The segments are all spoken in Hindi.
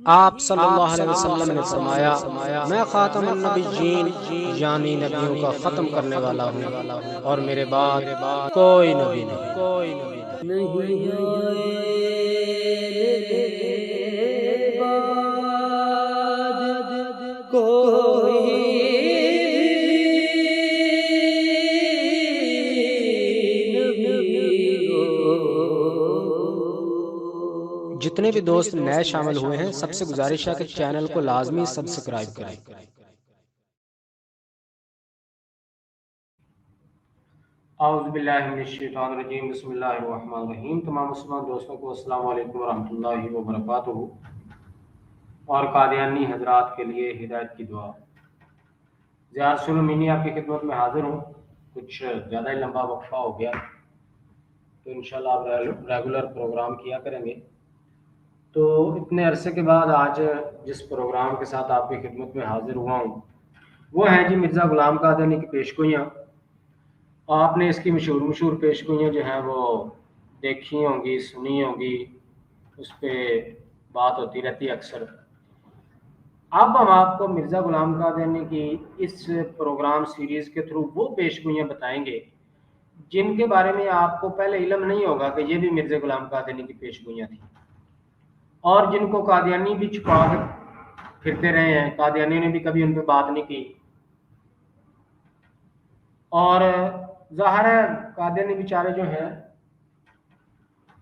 आप सल्लल्लाहु अलैहि वसल्लम ने फरमाया, मैं खातमुन नबिय्यीन यानी नबियों का ख़त्म करने वाला हूँ और मेरे बाद कोई नबी नहीं आए मेरे बाद कोई नबी हो। जितने भी दोस्त नए शामिल हुए हैं सबसे गुजारिश है कि चैनल को लाजमी सब्सक्राइब करें। औज़ुबिल्लाहिमिनश्शैतानिर्रजीम बिस्मिल्लाहिर्रहमानिर्रहीम। तमाम मुसलमान दोस्तों को अस्सलाम वालेकुम वरहमतुल्लाहि वबरकातुहू। और कादियानी हजरात के लिए हिदायत की दुआ। ज़ियाद सुलमीनी आपकी खिदमत में हाजिर हूँ। कुछ ज़्यादा ही लंबा वक्फा हो गया तो इंशाल्लाह आप रेगुलर प्रोग्राम किया करेंगे। तो इतने अरसे के बाद आज जिस प्रोग्राम के साथ आपकी खिदमत में हाजिर हुआ हूँ वो है जी मिर्ज़ा ग़ुलाम क़ादियानी की पेशगोइयाँ। आपने इसकी मशहूर पेशगोइयाँ जो हैं वो देखी होंगी, सुनी होंगी, उस पर बात होती रहती है अक्सर। अब हम आपको मिर्ज़ा ग़ुलाम क़ादियानी की इस प्रोग्राम सीरीज़ के थ्रू वो पेशगोइयाँ बताएंगे जिनके बारे में आपको पहले इल्म नहीं होगा कि ये भी मिर्ज़ा ग़ुलाम क़ादियानी की पेशगोइयाँ थी, और जिनको कादियानी भी छुपा के फिरते रहे हैं। कादियानी ने भी कभी उन पर बात नहीं की, और ज़ाहिर है कादियानी बेचारे जो हैं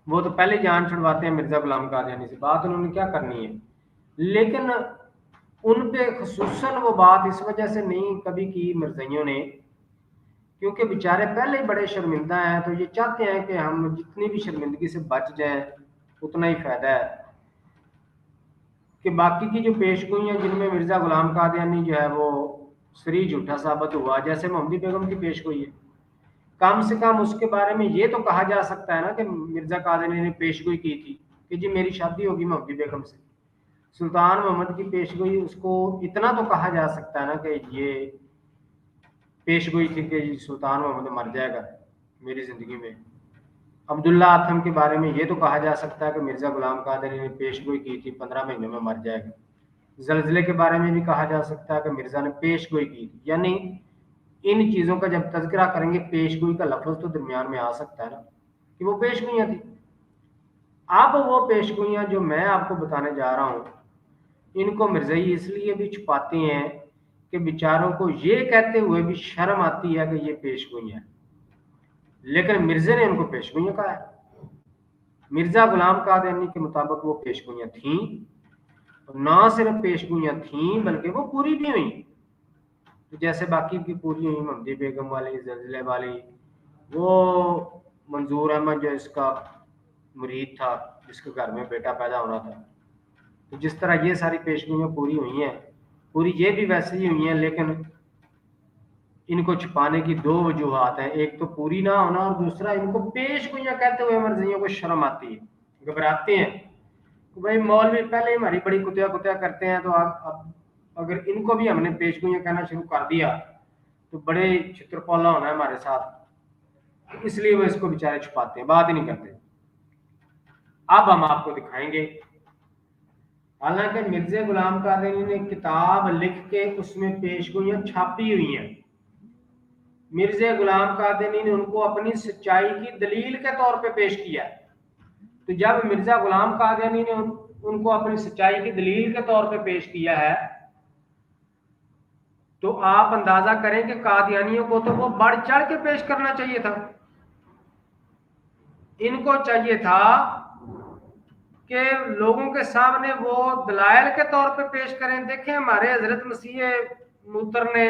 वो तो पहले जान छुड़वाते हैं मिर्ज़ा ग़ुलाम क़ादियानी से। बात उन्होंने क्या करनी है, लेकिन उन पे ख़ुसूसन वो बात इस वजह से नहीं कभी की मिर्ज़ाइयों ने, क्योंकि बेचारे पहले ही बड़े शर्मिंदा हैं, तो ये चाहते हैं कि हम जितनी भी शर्मिंदगी से बच जाएं उतना ही फ़ायदा है। कि बाकी की जो पेशगोइयाँ जिनमें मिर्ज़ा ग़ुलाम क़ादियानी जो है वो सरी झूठा साबित हुआ, जैसे मोहम्मदी बेगम की पेशगोई है, कम से कम उसके बारे में ये तो कहा जा सकता है ना कि मिर्ज़ा क़ादियानी ने पेशगोई की थी कि जी मेरी शादी होगी मोहम्मदी बेगम से। सुल्तान मोहम्मद की पेशगोई, उसको इतना तो कहा जा सकता है ना कि ये पेशगोई थी कि सुल्तान मोहम्मद मर जाएगा मेरी ज़िंदगी में। अब्दुल्ला आथम के बारे में ये तो कहा जा सकता है कि मिर्ज़ा ग़ुलाम क़ादियानी ने पेशगोई की थी 15 महीनों में मर जाएगा। ज़लज़ले के बारे में भी कहा जा सकता है कि मिर्ज़ा ने पेशगोई की थी। यानी इन चीज़ों का जब तज़किरा करेंगे, पेशगोई का लफ्ज़ तो दरमियान में आ सकता है ना कि वो पेशगोइयाँ थी। अब वो पेशगोइयाँ जो मैं आपको बताने जा रहा हूँ, इनको मिर्ज़ाई इसलिए भी छुपाते हैं कि बेचारों को ये कहते हुए भी शर्म आती है कि ये पेशगोइयाँ हैं, लेकिन मिर्ज़े ने उनको पेशगोइयाँ कहा है। मिर्ज़ा ग़ुलाम क़ादियानी के मुताबिक वो पेशगोइयाँ थीं, और ना सिर्फ पेशगोइयाँ थीं बल्कि वो पूरी भी हुई। तो जैसे बाकी की पूरी हुई, मोहम्मदी बेगम वाली, ज़लज़ले वाली, वो मंजूर अहमद जो इसका मुरीद था जिसके घर में बेटा पैदा होना था, तो जिस तरह ये सारी पेशगोइयाँ पूरी हुई हैं, पूरी ये भी वैसे ही हुई हैं, लेकिन इनको छुपाने की दो वजूहात हैं। एक तो पूरी ना होना, और दूसरा इनको पेशगोइयाँ कहते हुए मर्जियों को शर्म आती है, घबराते हैं तो भाई मौलवी पहले ही हमारी बड़ी कुतिया कुतिया करते हैं, तो अब अगर इनको भी हमने पेशगोइयाँ कहना शुरू कर दिया तो बड़े छित्रपौला होना है हमारे साथ, तो इसलिए वो इसको बेचारे छुपाते हैं, बात ही नहीं करते। अब हम आपको दिखाएंगे, हालांकि मिर्ज़ा ग़ुलाम क़ादियानी ने किताब लिख के उसमें पेशगोइयाँ छापी हुई हैं। मिर्ज़ा ग़ुलाम क़ादियानी ने उनको अपनी सच्चाई की दलील के तौर पे पेश किया है। तो जब मिर्ज़ा ग़ुलाम क़ादियानी ने उनको अपनी सच्चाई की दलील के तौर पे पेश किया है, तो आप अंदाजा करें कि कादियानियों को तो वो बढ़ चढ़ के पेश करना चाहिए था। इनको चाहिए था कि लोगों के सामने वो दलाइल के तौर पे पेश करें। देखें हमारे हजरत मसीह मुतर ने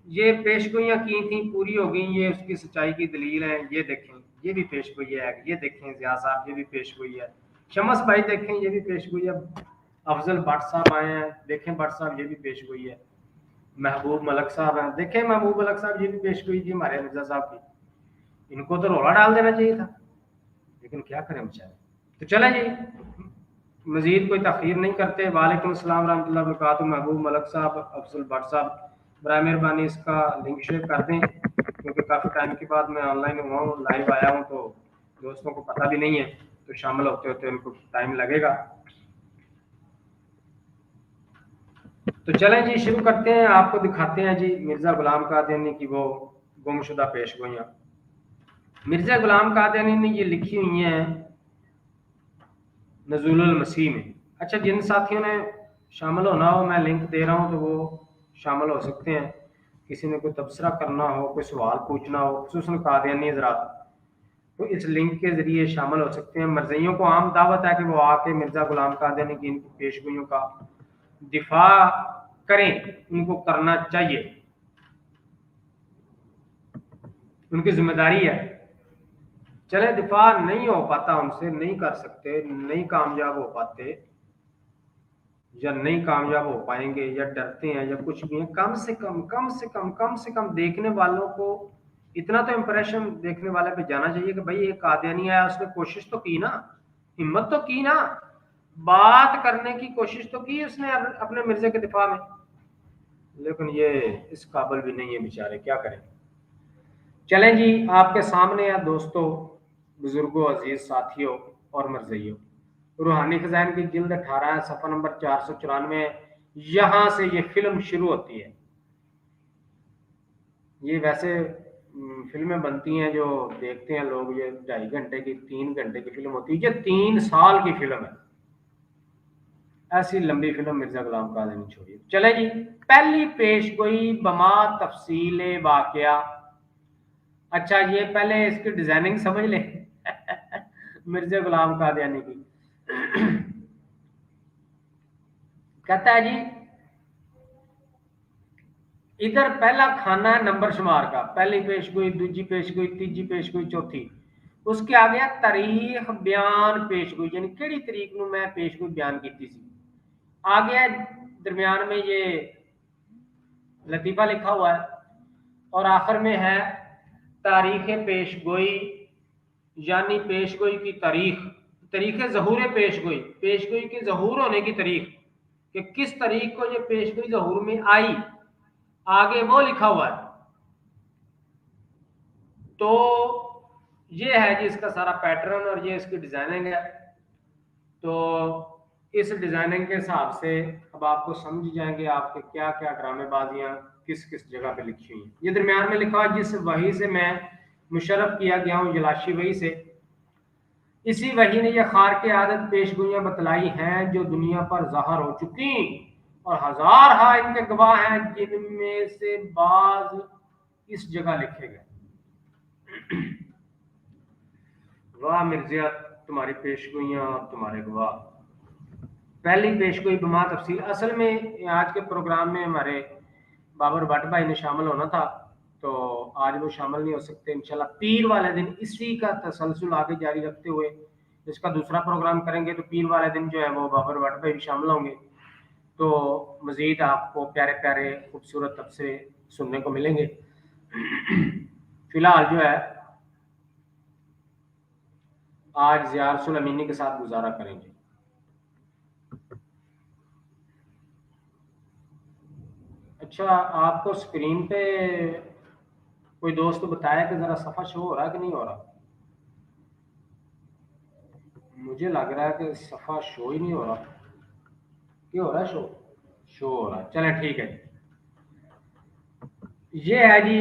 ये पेशगोइयाँ की थी, पूरी हो गई, ये उसकी सच्चाई की दलील है। ये देखें ये भी पेशगोई है, ये देखें ज़िया साहब ये भी पेशगोई है, शमस भाई देखें ये भी पेशगोई है, अफजल भट्ट साहब आए हैं, देखें भट्ट साहब ये भी पेशगोई है, महबूब मलक साहब हैं, देखें महबूब मलक साहब ये भी पेशगोई थी हमारे मिर्जा साहब की। इनको तो रोला डाल देना चाहिए था, लेकिन क्या करें बेचारे। तो चलें जी, मजीद कोई तखीर नहीं करते। वालेकुम अस्सलाम रहमतुल्लाहि व बरकातुहू। महबूब मलक साहब, अफजल भट्ट साहब, बराए मेहरबानी इसका लिंक शेयर कर दें, क्योंकि काफ़ी टाइम के बाद मैं ऑनलाइन हुआ हूँ, लाइव आया हूँ, तो दोस्तों को पता भी नहीं है, तो शामिल होते होते उनको टाइम लगेगा। तो चलें जी शुरू करते हैं, आपको दिखाते हैं जी मिर्जा गुलाम कादियानी की वो गुमशुदा पेशगोइयाँ। मिर्जा गुलाम कादियानी ने ये लिखी हुई हैं नज़ुलुल मसीह में। अच्छा, जिन साथियों ने शामिल होना हो, मैं लिंक दे रहा हूँ तो वो शामिल हो सकते हैं। किसी ने कोई तबसरा करना हो, कोई सवाल पूछना हो, खुसूसन कादियानी हज़रात, तो इस लिंक के जरिए शामिल हो सकते हैं। मरज़इयों को आम दावत है कि वो आके मिर्जा गुलाम कादियानी की इनकी पेशगोइयों का दिफा करें, उनको करना चाहिए, उनकी जिम्मेदारी है। चले दिफा नहीं हो पाता, उनसे नहीं कर सकते, नहीं कामयाब हो पाते या नहीं कामयाब हो पाएंगे या डरते हैं या कुछ भी है, कम से कम देखने वालों को इतना तो इम्प्रेशन देखने वाले पे जाना चाहिए कि भाई एक कादियानी आया, उसने कोशिश तो की ना, हिम्मत तो की ना, बात करने की कोशिश तो की उसने अपने मिर्जे के दिफा में। लेकिन ये इस काबिल भी नहीं है बेचारे, क्या करें। चलें जी, आपके सामने है दोस्तों, बुजुर्गों, अजीज साथियों और मरज़इयों, रूहानी खजान की जिल्द 18 सफ़ा नंबर 494। यहाँ से ये फिल्म शुरू होती है। ये वैसे फिल्में बनती हैं जो देखते हैं लोग, ये 2.5 घंटे की 3 घंटे की फिल्म होती है, ये 3 साल की फिल्म है। ऐसी लंबी फिल्म मिर्जा गुलाम कादियानी छोड़िए। चले जी, पहली पेशगोई बमा तफसील वाकया। अच्छा, ये पहले इसकी डिजाइनिंग समझ ले मिर्जा गुलाम कादियानी की। कहता है जी, इधर पहला खाना है नंबर शुमार का, पहली पेशगोई, दूजी पेशगोई, तीजी पेशगोई, चौथी। उसके आ गया तारीख बयान पेशगोई, यानी केड़ी तरीक नूं मैं पेशगोई बयान की थी। आ गया दरमियान में ये लतीफा लिखा हुआ है, और आखिर में है तारीख पेशगोई, यानी पेशगोई की तारीख, तारीख ज़हूर पेशगोई, पेशगोई के ज़हूर होने की तारीख, कि किस तारीख को ये पेशगोई ज़हूर में आई, आगे वो लिखा हुआ है। तो ये है जी इसका सारा पैटर्न और ये इसकी डिजाइनिंग है। तो इस डिजाइनिंग के हिसाब से अब आपको समझ जाएंगे आपके क्या क्या ड्रामेबाजियां किस किस जगह पे लिखी हुई हैं। ये दरमियान में लिखा हुआ, जिस वही से मैं मुशर्रफ किया गया हूँ, जलाशी वही से, इसी वही ने यह खार के आदत पेशगोइयां बतलाई हैं जो दुनिया पर ज़ाहिर हो चुकी, और हजार हा इनके गवाह हैं, जिनमें से बाज इस जगह लिखे गए। वाह मिर्जिया, तुम्हारी पेशगोइयां और तुम्हारे गवाह। पहली पेशगोई बमा तफसील, असल में आज के प्रोग्राम में हमारे बाबर भट्ट भाई ने शामिल होना था, तो आज वो शामिल नहीं हो सकते। इंशाल्लाह पीर वाले दिन इसी का तसलसल आगे जारी रखते हुए इसका दूसरा प्रोग्राम करेंगे, तो पीर वाले दिन जो है वो बाबर भट्ट भाई भी शामिल होंगे, तो मजीद आपको प्यारे प्यारे खूबसूरत तबसरे सुनने को मिलेंगे। फिलहाल जो है आज ज़ियारतुल अमीनी के साथ गुजारा करेंगे। अच्छा, आपको स्क्रीन पे कोई दोस्त बताया कि जरा सफा शो हो रहा है कि नहीं हो रहा? मुझे लग रहा है कि सफा शो ही नहीं हो रहा। क्यों हो रहा है शो? शो हो रहा है, चले ठीक है। ये है जी,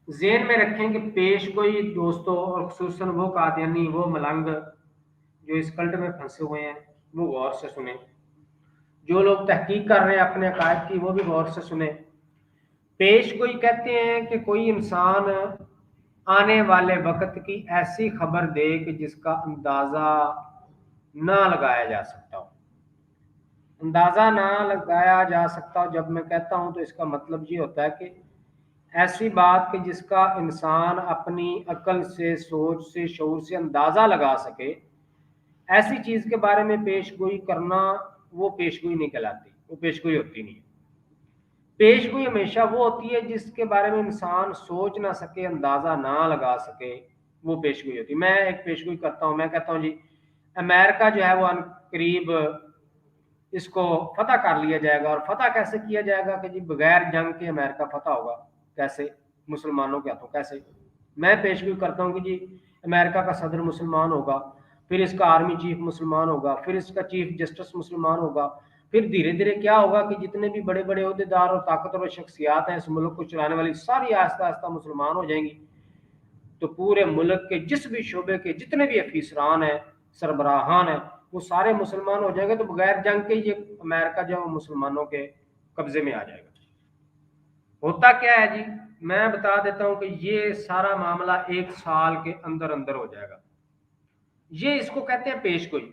जेन में रखें कि पेश गोई दोस्तों, और खुसूसन वो कादियानी, वो मलंग जो इस कल्ट में फंसे हुए हैं, वो गौर से सुने। जो लोग तहकीक कर रहे हैं अपने अकायद की, वो भी गौर से सुने। पेश गोई कहते हैं कि कोई इंसान आने वाले वक्त की ऐसी खबर दे कि जिसका अंदाजा ना लगाया जा सकता हो। अंदाजा ना लगाया जा सकता हो जब मैं कहता हूं, तो इसका मतलब ये होता है कि ऐसी बात कि जिसका इंसान अपनी अकल से, सोच से, शऊर से अंदाजा लगा सके, ऐसी चीज के बारे में पेशगोई करना, वो पेशगोई नहीं कहलाती, वो पेशगोई होती नहीं है। पेशगोई हमेशा वो होती है जिसके बारे में इंसान सोच ना सके, अंदाजा ना लगा सके, वो पेशगोई होती है। मैं एक पेशगोई करता हूँ, मैं कहता हूँ जी अमेरिका जो है वो करीब इसको फतह कर लिया जाएगा। और फतह कैसे किया जाएगा कि जी बगैर जंग के अमेरिका फतह होगा, कैसे? मुसलमानों के हाथों। कैसे? मैं पेशगोई करता हूँ कि जी अमेरिका का सदर मुसलमान होगा, फिर इसका आर्मी चीफ मुसलमान होगा, फिर इसका चीफ जस्टिस मुसलमान होगा, फिर धीरे धीरे क्या होगा कि जितने भी बड़े बड़े अहदेदार और ताकतवर और शख्सियात हैं इस मुल्क को चलाने वाली, सारी आहिस्ता आहिस्ता मुसलमान हो जाएंगी। तो पूरे मुल्क के जिस भी शोबे के जितने भी अफीसरान हैं, सरबराहान हैं, वो सारे मुसलमान हो जाएंगे। तो बगैर जंग के ये अमेरिका जो है मुसलमानों के कब्जे में आ जाएगा। होता क्या है जी, मैं बता देता हूं कि ये सारा मामला 1 साल के अंदर अंदर हो जाएगा। ये इसको कहते हैं पेशगोई।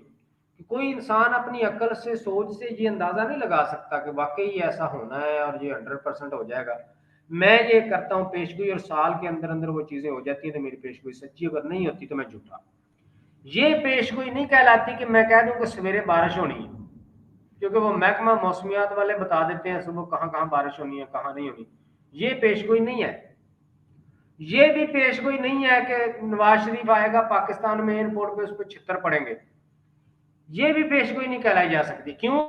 कोई इंसान अपनी अकल से, सोच से ये अंदाजा नहीं लगा सकता कि वाकई ये ऐसा होना है और ये 100% हो जाएगा। मैं ये करता हूँ पेशगोई और साल के अंदर अंदर वो चीजें हो जाती है तो मेरी पेशगोई सच्ची, अगर नहीं होती तो मैं झूठा। ये पेशगोई नहीं कहलाती कि मैं कह दूं कि सवेरे बारिश होनी है, क्योंकि वो महकमा मौसमियात वाले बता देते हैं सुबह कहाँ कहाँ बारिश होनी है कहाँ नहीं होनी। ये पेशगोई नहीं है। ये भी पेशगोई नहीं है कि नवाज शरीफ आएगा पाकिस्तान में एयरपोर्ट पे उस पर छितर पड़ेंगे। ये भी पेशगोई नहीं कहलाई जा सकती। क्यों?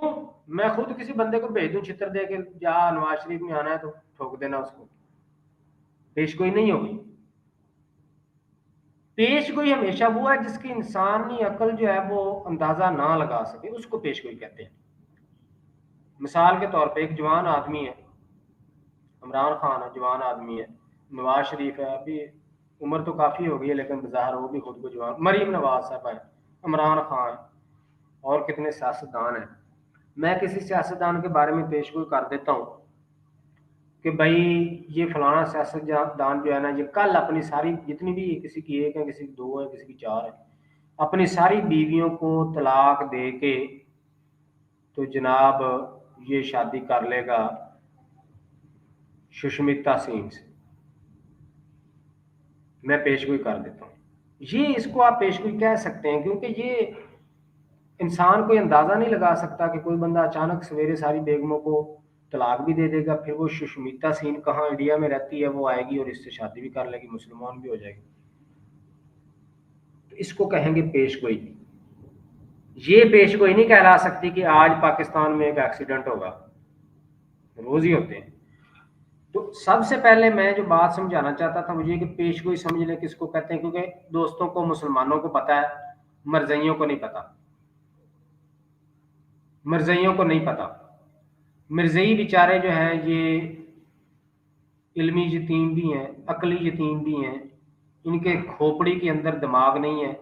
मैं खुद किसी बंदे को भेज दूं छितर दे के, जा नवाज शरीफ में आना है तो ठोक देना उसको, पेशगोई नहीं होगी। पेशगोई हमेशा वो है जिसकी इंसानी अकल जो है वो अंदाजा ना लगा सके, उसको पेशगोई कहते हैं। मिसाल के तौर पे एक जवान आदमी है, इमरान खान है, जवान आदमी है। नवाज शरीफ है, अभी उम्र तो काफ़ी हो गई है लेकिन बाजार वो भी खुद को जवान। मरीम नवाज साहब है, इमरान खान है, और कितने सियासतदान हैं। मैं किसी सियासतदान के बारे में पेशगोई कर देता हूँ कि भाई ये फलाना सियासतदान जो है ना, ये कल अपनी सारी जितनी भी, किसी की 1 है, किसी की 2 है, किसी की 4 है, अपनी सारी बीवियों को तलाक दे के तो जनाब ये शादी कर लेगा सुष्मिता सिंह से। मैं पेशगोई कर देता हूँ। ये इसको आप पेशगोई कह सकते हैं, क्योंकि ये इंसान कोई अंदाजा नहीं लगा सकता कि कोई बंदा अचानक सवेरे सारी बेगमों को तलाक भी दे देगा, फिर वो सुष्मिता सेन कहाँ इंडिया में रहती है वो आएगी और इससे शादी भी कर लेगी, मुसलमान भी हो जाएगी। तो इसको कहेंगे पेशगोई। ये पेशगोई नहीं कहला सकती कि आज पाकिस्तान में एक एक्सीडेंट होगा, रोज ही होते हैं। तो सबसे पहले मैं जो बात समझाना चाहता था मुझे कि पेशगोई समझने किसको कहते हैं, क्योंकि दोस्तों को, मुसलमानों को पता है, मरजइयों को नहीं पता। मरजइयों को नहीं पता। मिर्जई बेचारे जो हैं ये इल्मी यतीम भी हैं, अकली यतीम भी हैं। इनके खोपड़ी के अंदर दिमाग नहीं है।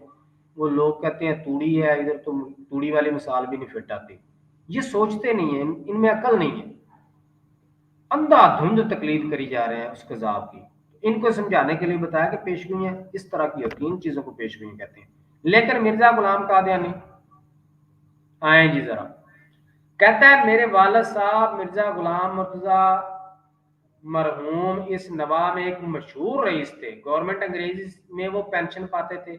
वो लोग कहते हैं तूड़ी है, इधर तो तूड़ी वाली मिसाल भी नहीं फिट आती। ये सोचते नहीं है, इनमें अकल नहीं है। अंधाधुंध तकलीद करी जा रहे हैं उस कज़ाब की। इनको समझाने के लिए बताया कि पेशगोइयाँ इस तरह की होती हैं, इन चीज़ों को पेशगोई कहते हैं। लेकिन मिर्जा गुलाम कादियानी आए जी जरा, कहता है मेरे वालिद साहब मिर्जा गुलाम मुर्तजा मरहूम इस नवाब में एक मशहूर रईस थे। गवर्नमेंट अंग्रेजी में वो पेंशन पाते थे।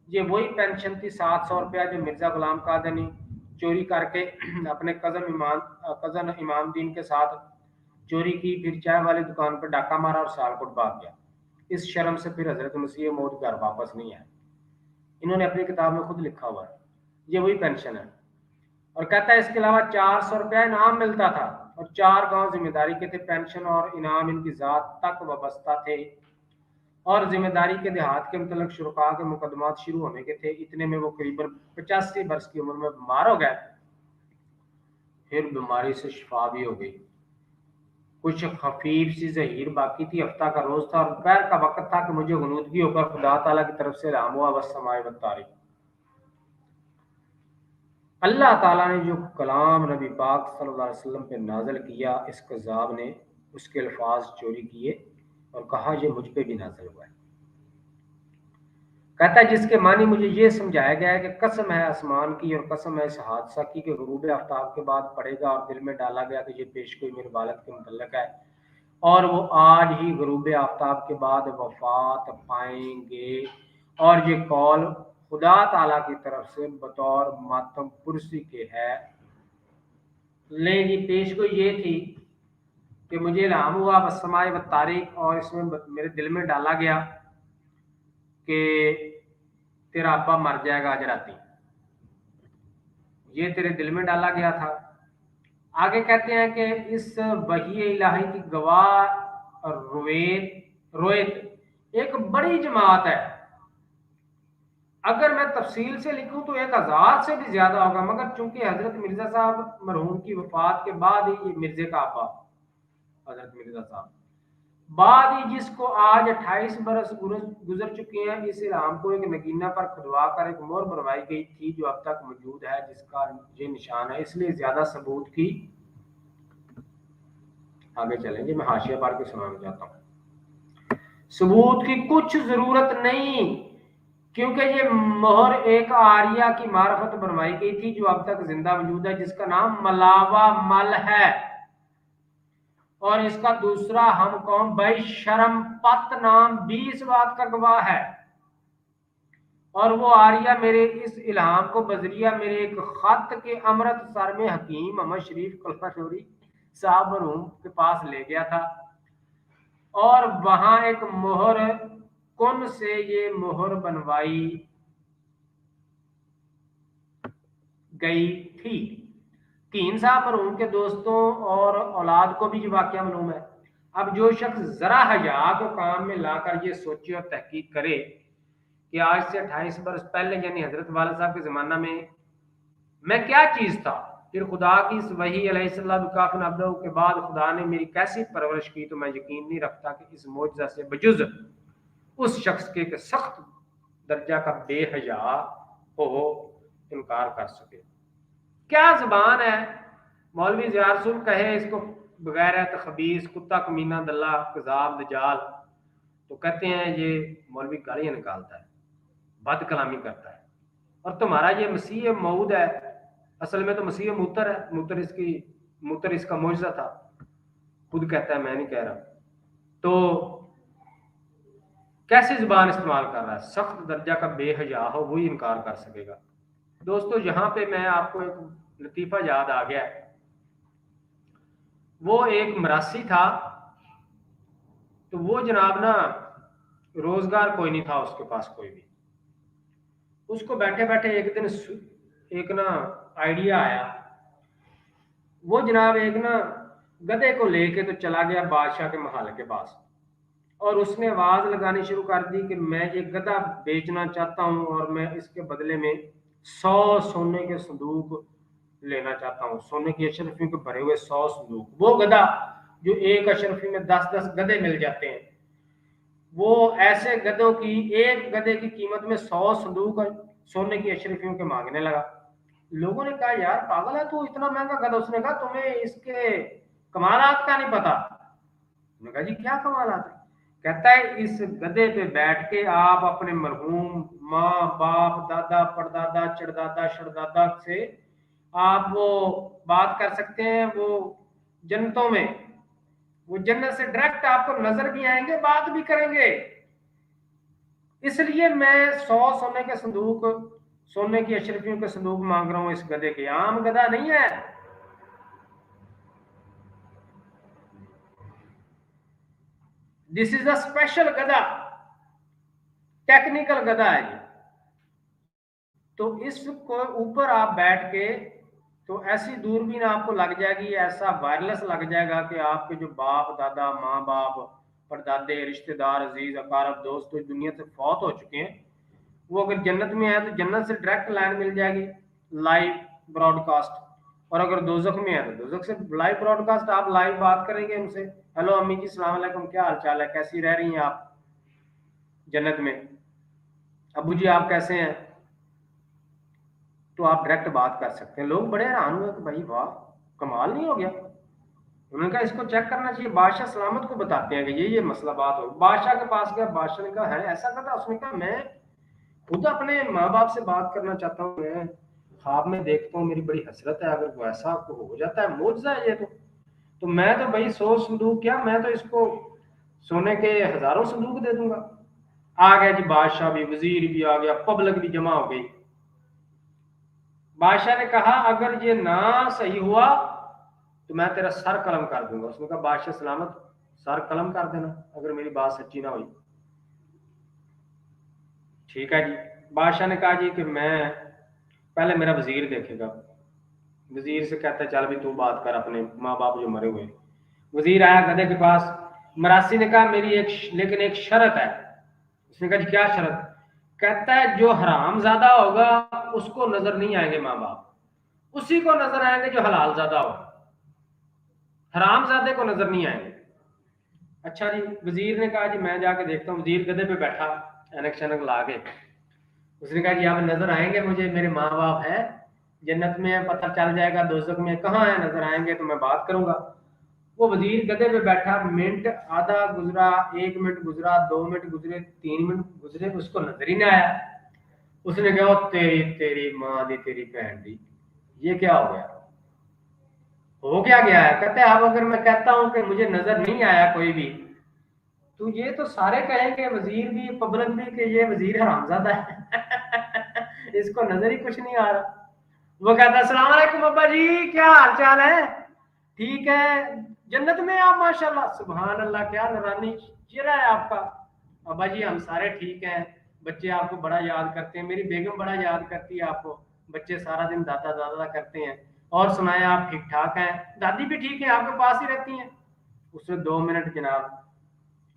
ये वही पेंशन थी 700 रुपया जो मिर्जा गुलाम कादियानी चोरी करके अपने कजन इमामदीन के साथ चोरी की, फिर चाय वाली दुकान पर डाका मारा और सालकोट भाग गया। इस शर्म से फिर हजरत मसीह मौद घर वापस नहीं आए। इन्होंने अपनी किताब में खुद लिखा हुआ है, ये वही पेंशन है। और कहता है इसके अलावा 400 रुपया इनाम मिलता था और 4 गांव जिम्मेदारी के थे। पेंशन और इनाम इनकी जात तक वाबस्ता थे और जिम्मेदारी के देहात के मतलब शुरुआ के मुकदमात शुरू होने के थे। इतने में वो करीबन 85 वर्ष की उम्र में बीमार हो गए। फिर बीमारी से शिफा भी हो गई। कुछ खफीफ सी जहीर बाकी थी। हफ्ता का रोज था और दोपहर का वक्त था कि मुझे गनूदगी होकर खुदा ताला की तरफ से इल्हाम हुआ, बस समाए बतारी। अल्लाह ताला ने जो कलाम नबी पाक सल्लल्लाहु अलैहि वसल्लम पे नाज़िल किया, इस कज़ाब ने उसके अल्फाज चोरी किए और कहा ये मुझ पे भी नाज़िल हुआ है। कहता है जिसके मानी मुझे ये समझाया गया है कि कसम है आसमान की और कसम है इस हादसा की कि गुरूब आफ्ताब के बाद पड़ेगा, और दिल में डाला गया कि ये पेशगोई मेरे वालिद के मुतल्लिक है और वो आज ही गुरूब आफ्ताब के बाद वफात पाएंगे। और ये कौल खुदा ताला की तरफ से बतौर मातम पुरसी के है। ले जी पेशगोई ये थी कि मुझे इल्हाम हुआ बस समाए व तारीख, और इसमें मेरे दिल में डाला गया कि तेरा अब्बा मर जाएगा आज राती। ये तेरे दिल में डाला गया था। आगे कहते हैं कि इस वही इलाही की गवाह और रोएत एक बड़ी जमात है। अगर मैं तफसील से लिखूं तो 1000 से भी ज्यादा होगा, मगर चूंकि हजरत मिर्जा साहब मरहूम की वफात के बाद ही ये मिर्जे का आपा हजरत मिर्जा साहब बाद ही, जिसको आज 28 बरस गुजर चुके हैं, इस इल्हाम को एक नगीना पर खुदवा कर एक मोहर बनवाई गई थी जो अब तक मौजूद है, जिसका ये निशान है। इसलिए ज्यादा सबूत की आगे चलेंगे, मैं हाशिया पार के सुनाना चाहता हूँ। सबूत की कुछ जरूरत नहीं, क्योंकि ये मोहर एक आर्या की मार्फत बनवाई गई थी जो अब तक जिंदा मौजूद है, जिसका नाम मलावा मल है। और इसका दूसरा हम कौम भाई शर्म पत नाम 20 बात का गवाह है। और वो आर्या मेरे इस इल्हाम को बजरिया मेरे एक खत के अमृत सर में हकीम मोहम्मद शरीफ कलफानूरी साहब मरहूम के पास ले गया था, और वहां एक मोहर कुन से ये मोहर बनवाई गई थी। तीन साहब मरहूम के दोस्तों और औलाद को भी ये वाकया मालूम है। अब जो शख्स जरा हया को काम में लाकर ये सोचे और तहकीक करे कि आज से 28 बरस पहले यानी हजरत वाला साहब के जमाना में मैं क्या चीज था, फिर खुदा की इस वही अलैहिस्सलाम अब्दू के बाद खुदा ने मेरी कैसी परवरिश की, तो मैं यकीन नहीं रखता कि इस मौजज़ा से बजुज उस शख्स के सख्त दर्जा का बेहया हो इनकार कर सके। क्या जुबान है, मौलवी ज़ियारसुल कहे इसको बगैर तखबीस कुत्ता कमीना दल्ला कजाब दजाल, तो कहते हैं ये मौलवी गालियां निकालता है, बद कलामी करता है। और तुम्हारा ये मसीह मऊद है, असल में तो मसीह मूतर है, मूतर इसका मौजज़ा था, खुद कहता है मैं नहीं कह रहा। तो कैसी जुबान इस्तेमाल कर रहा है, सख्त दर्जा का बेहया हो वही इनकार कर सकेगा। दोस्तों यहाँ पे मैं आपको एक लतीफ़ा याद आ गया। वो एक मरासी था, तो वो जनाब ना रोजगार कोई नहीं था उसके पास कोई भी। उसको बैठे बैठे एक दिन एक ना आइडिया आया। वो जनाब एक ना गधे को लेके तो चला गया बादशाह के महल के पास, और उसने आवाज लगानी शुरू कर दी कि मैं ये गधा बेचना चाहता हूँ और मैं इसके बदले में 100 सोने के संदूक लेना चाहता हूँ, सोने की अशरफियों के भरे हुए 100 संदूक। वो गधा जो एक अशरफी में 10-10 गधे मिल जाते हैं, वो ऐसे गधों की एक गधे की कीमत में 100 संदूक सोने की अशरफियों के मांगने लगा। लोगों ने कहा यार पागल है तू, इतना महंगा गधा। उसने कहा तुम्हें इसके कमालात का नहीं पता। उन्होंने कहा जी क्या कमालात है? कहता है इस गधे पे बैठ के आप अपने मरहूम माँ बाप दादा परदादा चड़दादा शड़दादा से आप वो बात कर सकते हैं, वो जन्नतों में, वो जन्नत से डायरेक्ट आपको नजर भी आएंगे, बात भी करेंगे। इसलिए मैं 100 सोने के संदूक, सोने की अशरफियों के संदूक मांग रहा हूं इस गधे के। आम गधा नहीं है, दिस इज अ स्पेशल गधा, टेक्निकल गधा है ये। तो इसको ऊपर आप बैठ के तो ऐसी दूरबीन आपको लग जाएगी, ऐसा वायरलेस लग जाएगा कि आपके जो बाप दादा माँ बाप परदादे रिश्तेदार अजीज अकारब दोस्त जो दुनिया से फौत हो चुके हैं, वो अगर जन्नत में है तो जन्नत से डायरेक्ट लाइन मिल जाएगी, लाइव ब्रॉडकास्ट। और अगर दोजख में है तो दोजख से लाइव ब्रॉडकास्ट, आप लाइव बात करेंगे उनसे, हेलो अम्मी जी सलाम अलैकुम, क्या हाल चाल है, कैसी रह रही हैं आप जन्नत में, अबू जी आप कैसे हैं, तो आप डायरेक्ट बात कर सकते हैं। लोग बड़े हैरान हुए कि भाई वाह कमाल नहीं हो गया। उन्होंने कहा इसको चेक करना चाहिए। बादशाह सलामत को बताते हैं कि ये मसला बात हो। बादशाह के पास गया, बादशाह ने कहा है ऐसा कहा। उसने कहा मैं खुद अपने माँ बाप से बात करना चाहता हूँ, मैं ख्वाब में देखता हूँ, मेरी बड़ी हसरत है, अगर वो ऐसा हो जाता है मौजज़ा है ये तो मैं तो भाई 100 संदूक क्या, मैं तो इसको सोने के हजारों संदूक दे दूंगा। आ गया जी बादशाह भी, वजीर भी आ गया, पब्लिक भी जमा हो गई। बादशाह ने कहा अगर ये ना सही हुआ तो मैं तेरा सर कलम कर दूंगा। उसने कहा बादशाह सलामत, सर कलम कर देना अगर मेरी बात सच्ची ना हुई। ठीक है जी। बादशाह ने कहा जी कि मैं पहले मेरा वजीर देखेगा। वजीर से कहता है चल भी तू बात कर अपने माँ बाप जो मरे हुए। वजीर आया गधे के पास। मरासी ने कहा मेरी लेकिन एक शर्त है। उसने कहा जी क्या शर्त? कहता है जो हराम ज्यादा होगा उसको नजर नहीं आएंगे माँ बाप, उसी को नजर आएंगे जो हलाल ज्यादा होगा, हराम ज्यादा को नजर नहीं आएंगे। अच्छा जी, वजीर ने कहा जी मैं जाके देखता हूँ। वजीर गधे पे बैठा एनक शनक ला के, उसने कहा जी आप नजर आएंगे मुझे, मेरे माँ बाप है जन्नत में, पता चल जाएगा दोजख में कहाँ है, नजर आएंगे तो मैं बात करूंगा। वो वजीर गधे पे बैठा, मिनट आधा गुजरा, 1 मिनट गुजरा, 2 मिनट गुजरे, 3 मिनट गुजरे, उसको नजर ही नहीं आया। उसने कहा तेरी तेरी माँ दी तेरी बहन दी, ये क्या हो गया, हो क्या गया है। कहते हैं अब अगर मैं कहता हूं कि मुझे नजर नहीं आया कोई भी, तो ये तो सारे कहेंगे, वजीर भी पब्लिक भी, कि ये वजीर हरामजादा है इसको नजर ही कुछ नहीं आ रहा। वो कहता है अस्सलाम वालेकुम अब्बा जी, क्या हाल चाल है, ठीक है, जन्नत में आप माशाल्लाह, सुभान अल्लाह, क्या नूरानी चेहरा है आपका। अब्बा जी हम सारे ठीक हैं, बच्चे आपको बड़ा याद करते हैं, मेरी बेगम बड़ा याद करती है आपको, बच्चे सारा दिन दादा दादा करते हैं, और सुनाए आप ठीक ठाक हैं, दादी भी ठीक है आपके पास ही रहती हैं। उसने 2 मिनट जनाब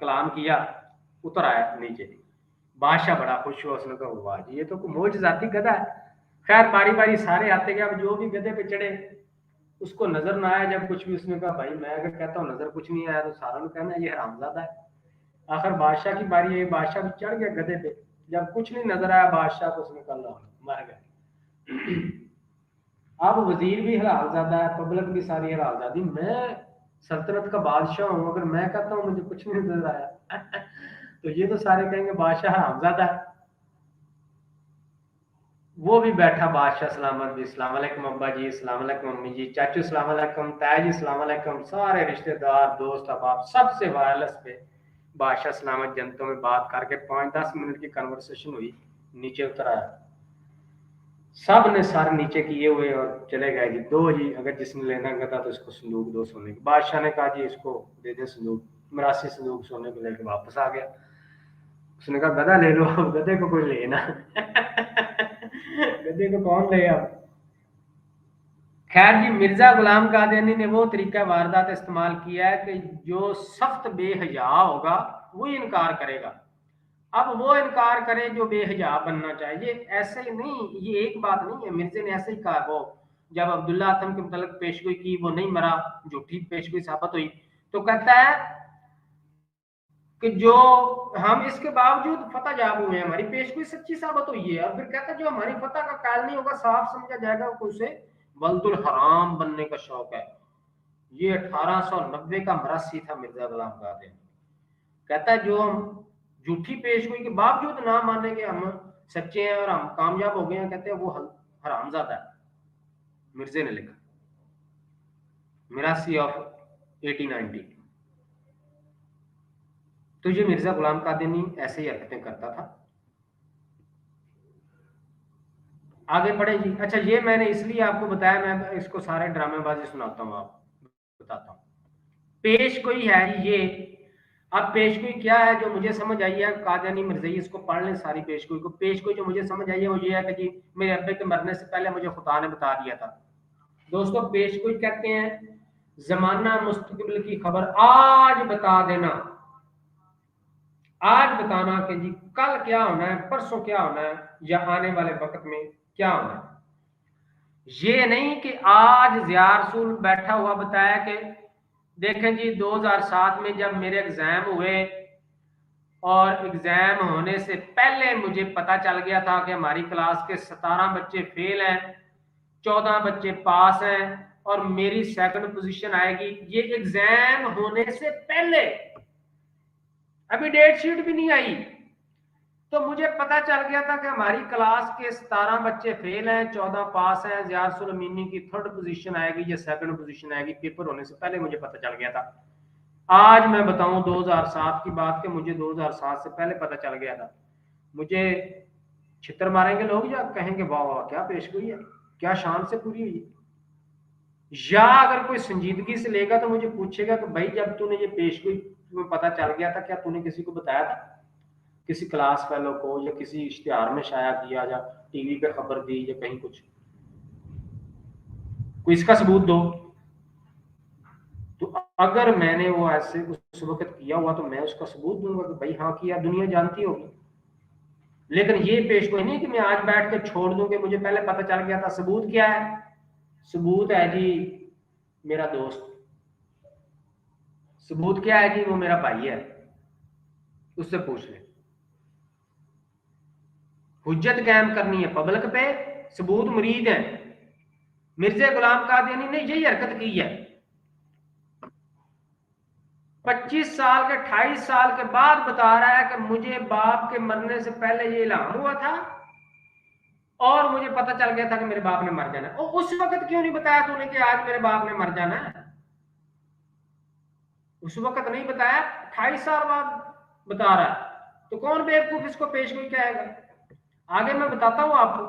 कलाम किया, उतर आया नीचे। बादशाह बड़ा खुश हुआ, उसने कहा वाह जी ये तो मोजजाती गधा है। खैर बारी बारी सारे आते गए, अब जो भी गधे पे चढ़े उसको नजर ना आया जब कुछ भी, उसने कहा भाई मैं अगर कहता हूँ नजर कुछ नहीं आया तो सारा लोग कहना ये हरामजादा है। आखिर बादशाह की बारी है, बादशाह भी चढ़ गया गधे पे, जब कुछ नहीं नजर आया बादशाह को, उसने कहा लो मर गए। अब वजीर भी हलालजादा है, पब्लिक भी सारी हलालजादी, मैं सल्तनत का बादशाह हूं, अगर मैं कहता हूँ मुझे कुछ नहीं नजर आया तो ये तो सारे कहेंगे बादशाह हरामजादा है। वो भी बैठा बादशाह सलामत भी, अस्सलाम वालेकुम अब्बा जी, अस्सलाम वालेकुम अम्मी जी, चाचू अस्सलाम वालेकुम, ताया जी अस्सलाम वालेकुम, सारे रिश्तेदार दोस्त अहबाब सबसे वायरलेस पे बादशाह सलामत जनतों में बात करके 5-10 मिनट की कन्वर्सेशन हुई। नीचे उतर आया, सब ने सर नीचे किए हुए और चले गए जी, दो जी अगर जिसने लेना गधा तो इसको संदूक दो सोने की। बादशाह ने कहा जी इसको दे दे संदूक, 82 संदूक सोने को लेकर वापस आ गया। उसने कहा गधा ले लो, अब गधे को कोई लेना गधे को कौन ले अब। खैर जी, मिर्जा गुलाम कादियानी ने वो तरीका वारदात इस्तेमाल किया है कि जो सख्त बेहया होगा वो इनकार करेगा। अब वो इनकार करे जो बेहिजाब बनना चाहिए, ऐसे ही नहीं, ये एक बात नहीं है, मिर्जे ने ऐसे ही कहा। वो जब अब्दुल्ला आतम के मुतल्लिक पेशगोई की, वो नहीं मरा, झूठी पेशगोई साबित हुई, तो कहता है कि जो हम इसके बावजूद फतह जाब हुए हैं, हमारी पेशगोई सच्ची साबित हुई है, और फिर कहता है जो हमारी फतह का कायल नहीं होगा साफ समझा जाएगा कि उसे वल्दुल हराम बनने का शौक है। ये 1890 का मरासी था मिर्जा गुलाम कादियानी। कहता है जो हम झूठी पेशगोई के बावजूद ना माने कि हम सच्चे हैं और हम कामयाब हो गए हैं, कहते हैं वो हरामजादा है। मिर्जे ने लिखा, मिरासी ऑफ 1890। तो ये मिर्जा गुलाम कादियानी ऐसे ही हरकतें करता था। आगे बढ़े जी। अच्छा ये मैंने इसलिए आपको बताया, मैं इसको सारे ड्रामेबाजी सुनाता हूँ, आप बताता हूँ। पेश कोई है ये, अब पेशगोई क्या है जो मुझे समझ आई है, कादियानी मिर्ज़ई, इसको पढ़ लें सारी पेशगोई को। पेशगोई जो मुझे समझ आई है वो ये है कि जी मेरे अब्बे के मरने से पहले मुझे खुदा ने बता दिया था। दोस्तों पेशगोई कहते हैं जमाना मुस्तकबिल की खबर आज बता देना, आज बताना कि जी कल क्या होना है, परसों क्या होना है, या आने वाले वक्त में क्या होना है। ये नहीं कि आज ज़िया रसूल बैठा हुआ बताया कि देखें जी 2007 में जब मेरे एग्जाम हुए और एग्जाम होने से पहले मुझे पता चल गया था कि हमारी क्लास के 17 बच्चे फेल हैं, 14 बच्चे पास हैं और मेरी सेकंड पोजीशन आएगी। ये एग्जाम होने से पहले, अभी डेट शीट भी नहीं आई, तो मुझे पता चल गया था कि हमारी क्लास के 17 बच्चे फेल हैं, 14 पास हैं, ज़िया रसूल अमीनी की थर्ड पोजीशन आएगी या सेकंड पोजीशन आएगी। पेपर होने से पहले मुझे पता चल गया था। आज मैं बताऊं 2007 की बात के, मुझे 2007 से पहले पता चल गया था। मुझे छितर मारेंगे लोग या कहेंगे वाह वाह क्या पेशगोई है, क्या शान से पूरी हुई, या अगर कोई संजीदगी से लेगा तो मुझे पूछेगा कि भाई जब तूने ये पेशगोई तुम्हें पता चल गया था, क्या तूने किसी को बताया था, किसी क्लास फेलो को, या किसी इश्तिहार में शाया किया, या टीवी पे खबर दी, या कहीं कुछ, कोई इसका सबूत दो। तो अगर मैंने वो ऐसे उस वक्त किया हुआ तो मैं उसका सबूत दूंगा कि भाई हाँ किया, दुनिया जानती होगी। लेकिन ये पेश गोई नहीं कि मैं आज बैठ के छोड़ दूं कि मुझे पहले पता चल गया था। सबूत क्या है? सबूत है जी मेरा दोस्त, सबूत क्या है जी वो मेरा भाई है, उससे पूछ ले। हुज्जत कायम करनी है पब्लिक पे, सबूत मुरीद है। मिर्जा गुलाम कादियानी ने यही हरकत की है। 25 साल के 28 साल के बाद बता रहा है कि मुझे बाप के मरने से पहले ये इल्हाम हुआ था और मुझे पता चल गया था कि मेरे बाप ने मर जाना है। और उस वक्त क्यों नहीं बताया तूने कि आज मेरे बाप ने मर जाना है? उस वक्त नहीं बताया, 28 साल बाद बता रहा है। तो कौन बेवकूफ इसको पेश गोई कहेगा? आगे मैं बताता हूं आपको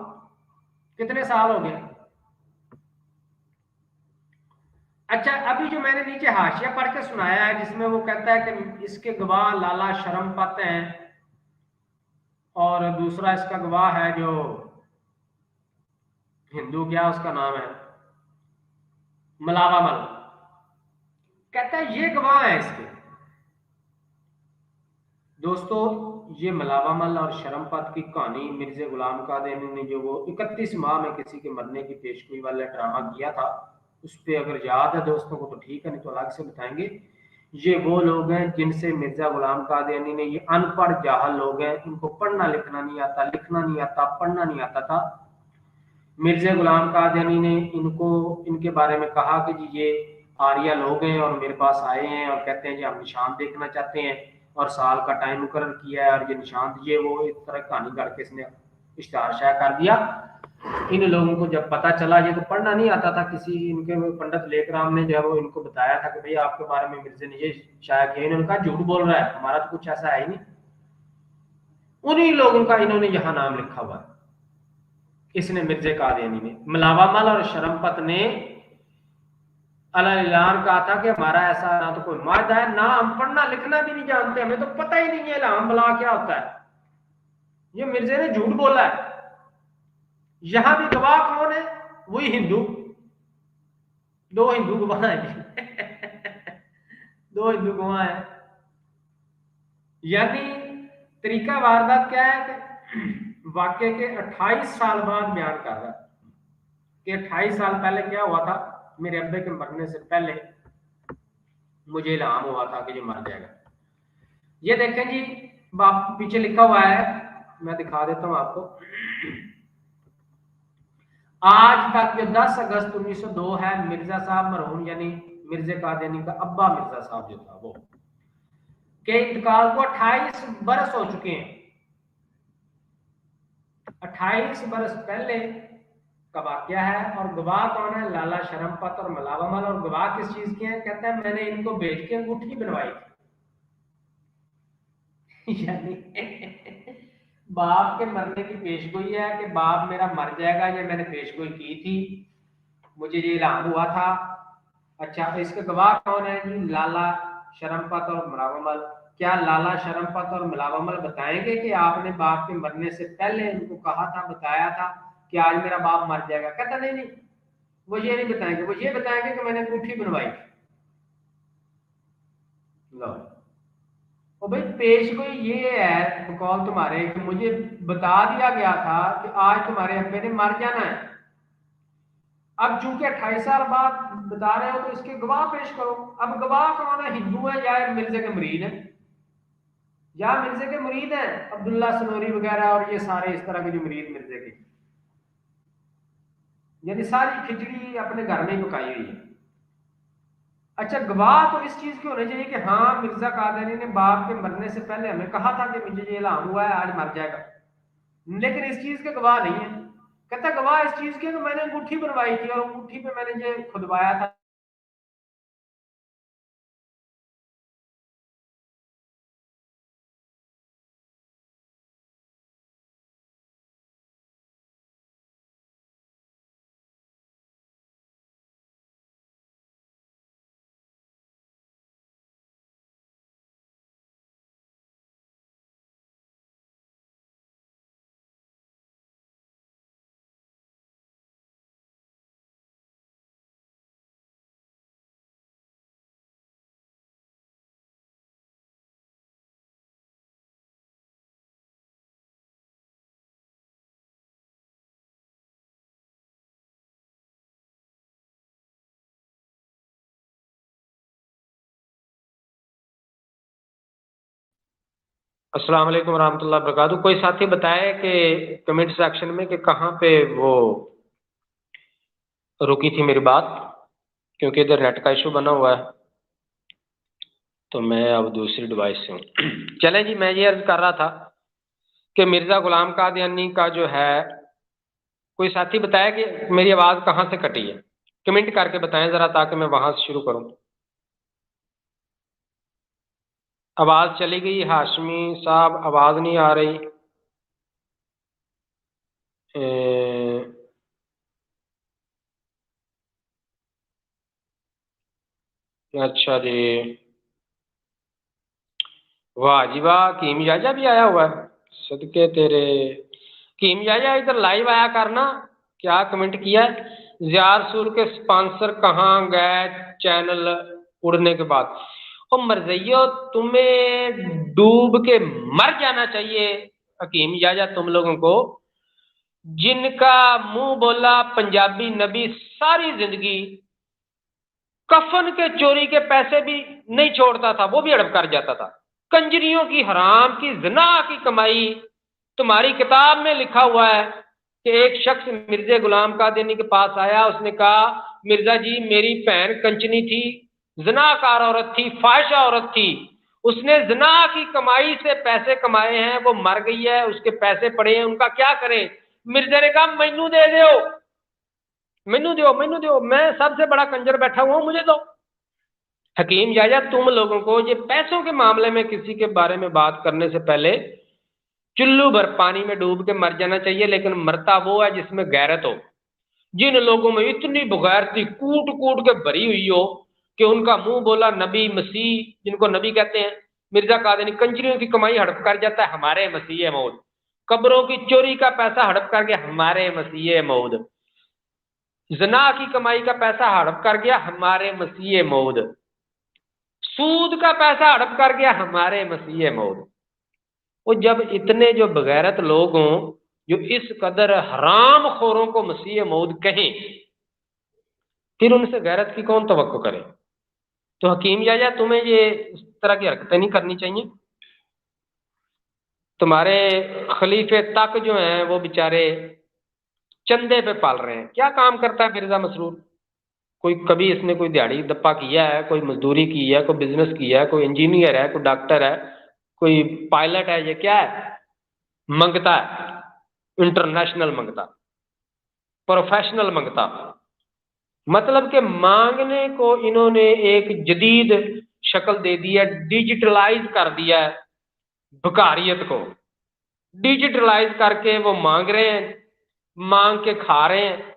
कितने साल हो गए। अच्छा, अभी जो मैंने नीचे हाशिया पढ़ के सुनाया है जिसमें वो कहता है कि इसके गवाह लाला शरमपत हैं और दूसरा इसका गवाह है जो हिंदू, क्या उसका नाम है, मलावामल। कहता है ये गवाह है इसके। दोस्तों, ये मलावामल और शरमपत की कहानी मिर्जा गुलाम कादियानी ने जो वो 31 माह में किसी के मरने की पेशगोई वाला ड्रामा किया था, उस पर अगर याद है दोस्तों को तो ठीक है, नहीं तो अलग से बताएंगे। ये वो लोग हैं जिनसे मिर्जा गुलाम कादियानी ने, ये अनपढ़ जाहल लोग हैं, इनको पढ़ना लिखना नहीं आता, लिखना नहीं आता, पढ़ना नहीं आता था। मिर्जा गुलाम कादियानी ने इनको, इनके बारे में कहा कि जी ये आर्या लोग हैं और मेरे पास आए हैं और कहते हैं जी हम निशान देखना चाहते हैं और साल का टाइम मुकर्रर किया है और ये निशान दिए। वो इस तरह कहानी करके इसने इश्तहार शाया कर दिया। इन लोगों को जब पता चला, ये तो पढ़ना नहीं आता था, किसी इनके पंडित लेखराम ने जब इनको बताया था कि भाई आपके बारे में मिर्जे ने ये शाया किया, इन्होंने कहा झूठ बोल रहा है, हमारा तो कुछ ऐसा है ही नहीं। उन्हीं लोगों का इन्होंने यहाँ नाम लिखा हुआ है। इसने मिर्जे कादियानी ने, मलावामल और शरमपत ने ऐलान कहा था कि हमारा ऐसा ना तो कोई मायदा है, ना हम पढ़ना लिखना भी नहीं जानते, हमें तो पता ही नहीं है इल्हाम बला क्या होता है। ये मिर्जे ने झूठ बोला है। यहां भी गवाह कौन है? वही हिंदू। दो हिंदू गवाह है। दो हिंदू गवाह है। यानी तरीका वारदात क्या है कि वाक्य के 28 साल बाद बयान कर रहा है कि 28 साल पहले क्या हुआ था। मेरे अब्बे के मरने से पहले मुझे इल्हाम हुआ था कि ये मर जाएगा। ये देखें जी, बाप पीछे लिखा हुआ है, मैं दिखा देता हूं आपको। आज तक जो 10 अगस्त 1902 है, मिर्जा साहब मरहूम यानी मिर्जा कादियानी का अब्बा मिर्जा साहब जो था वो के इंतकाल को 28 बरस हो चुके हैं। 28 बरस पहले का वाकया है। और गवाह कौन है? लाला शरमपत और मलावामल। और गवाह किस चीज के हैं? कहता है मैंने इनको बेच के अंगूठी बनवाई थी। यानी बाप के मरने की पेशगोई है कि बाप मेरा मर जाएगा, ये मैंने पेशगोई की थी, मुझे ये इल्हाम हुआ था। अच्छा, इसके गवाह कौन है जी? लाला शरमपत और मलावमल। क्या लाला शरमपत और मलावमल बताएंगे कि आपने बाप के मरने से पहले इनको कहा था, बताया था कि आज मेरा बाप मर जाएगा? कहता नहीं नहीं, वो ये नहीं बताएंगे। वो ये बताएंगे कि मैंने अंगूठी बनवाई थी। लो, और भाई पेश कोई ये है बकौल तुम्हारे कि मुझे बता दिया गया था कि आज तुम्हारे अब्बे ने मर जाना है। अब चूंकि 28 साल बाद बता रहे हो तो इसके गवाह पेश करो। अब गवाह कौन है? हिंदू है या मिर्जे के मुरीद है? या मिर्जे के मुरीद हैं अब्दुल्ला सनोरी वगैरह और ये सारे इस तरह के जो मुरीद मिर्जे के, यानी सारी खिचड़ी अपने घर में ही पकाई हुई है। अच्छा, गवाह तो इस चीज के होने चाहिए कि हाँ मिर्जा कादियानी ने बाप के मरने से पहले हमें कहा था कि मुझे ये इल्हाम हुआ है, आज मर जाएगा। लेकिन इस चीज के गवाह नहीं है। कहता गवाह इस चीज के कि मैंने अंगूठी बनवाई थी और अंगूठी पे मैंने ये खुदवाया था। अस्सलाम वालेकुम रहमतुल्लाह वबरकातुहू। कोई साथी बताए कि कमेंट सेक्शन में कि कहाँ पे वो रुकी थी मेरी बात, क्योंकि इधर नेट का इशू बना हुआ है तो मैं अब दूसरी डिवाइस से हूँ। चलें जी, मैं ये अर्ज कर रहा था कि मिर्ज़ा गुलाम कादियानी का जो है, कोई साथी बताया कि मेरी आवाज़ कहाँ से कटी है, कमेंट करके बताएं ज़रा ताकि मैं वहाँ से शुरू करूँ। आवाज़ चली गई हाशमी साहब, आवाज़ नहीं आ रही। अच्छा जी, वाह जी वाह, कीम याजा भी आया हुआ है, सदके तेरे। कीम याजा इधर लाइव आया करना। क्या कमेंट किया है, जार सूर के स्पॉन्सर कहाँ गए चैनल उड़ने के बाद। ओ मर्जियो, तुम्हें डूब के मर जाना चाहिए हकीम याजा, तुम लोगों को, जिनका मुंह बोला पंजाबी नबी सारी जिंदगी कफन के चोरी के पैसे भी नहीं छोड़ता था, वो भी हड़प कर जाता था। कंजरियों की, हराम की, जना की कमाई। तुम्हारी किताब में लिखा हुआ है कि एक शख्स मिर्जे गुलाम कादियानी के पास आया, उसने कहा मिर्जा जी मेरी बहन कंचनी थी, जनाकार औरत थी, फाहिशा औरत थी, उसने जना की कमाई से पैसे कमाए हैं, वो मर गई है, उसके पैसे पड़े हैं, उनका क्या करें। मिर्जे ने कहा मैनू दे दो, मैनू दो, मैं सबसे बड़ा कंजर बैठा हुआ हूं, मुझे दो। हकीम याया, तुम लोगों को ये पैसों के मामले में किसी के बारे में बात करने से पहले चुल्लू भर पानी में डूब के मर जाना चाहिए, लेकिन मरता वो है जिसमें गैरत हो। जिन लोगों में इतनी बगैरती कूट कूट के भरी हुई हो कि उनका मुंह बोला नबी मसीह, जिनको नबी कहते हैं, मिर्जा कादियानी कंजरियों की कमाई हड़प कर जाता है, हमारे मसीह मौद। कब्रों की चोरी का पैसा हड़प कर गया, हमारे मसीह मौद। जना की कमाई का पैसा हड़प कर गया, हमारे मसीह मौद। सूद का पैसा हड़प कर गया, हमारे मसीह मौद। वो जब इतने जो बगैरत लोग हों, जो इस कदर हराम खोरों को मसीह मौद कहें, फिर उनसे गैरत की कौन तवक्को करे। तो हकीम याया, तुम्हें ये इस तरह की हरकतें नहीं करनी चाहिए। तुम्हारे खलीफे तक जो हैं वो बेचारे चंदे पे पाल रहे हैं। क्या काम करता है फिरजा मसरूर, कोई कभी इसने कोई दिहाड़ी दप्पा किया है, कोई मजदूरी की है, कोई बिजनेस किया है, कोई इंजीनियर है, कोई डॉक्टर है, कोई पायलट है, ये क्या है, मंगता है, इंटरनेशनल मंगता, प्रोफेशनल मंगता। मतलब कि मांगने को इन्होंने एक जदीद शक्ल दे दी है, डिजिटलाइज कर दिया है भिखारियत को। डिजिटलाइज करके वो मांग रहे हैं, मांग के खा रहे हैं,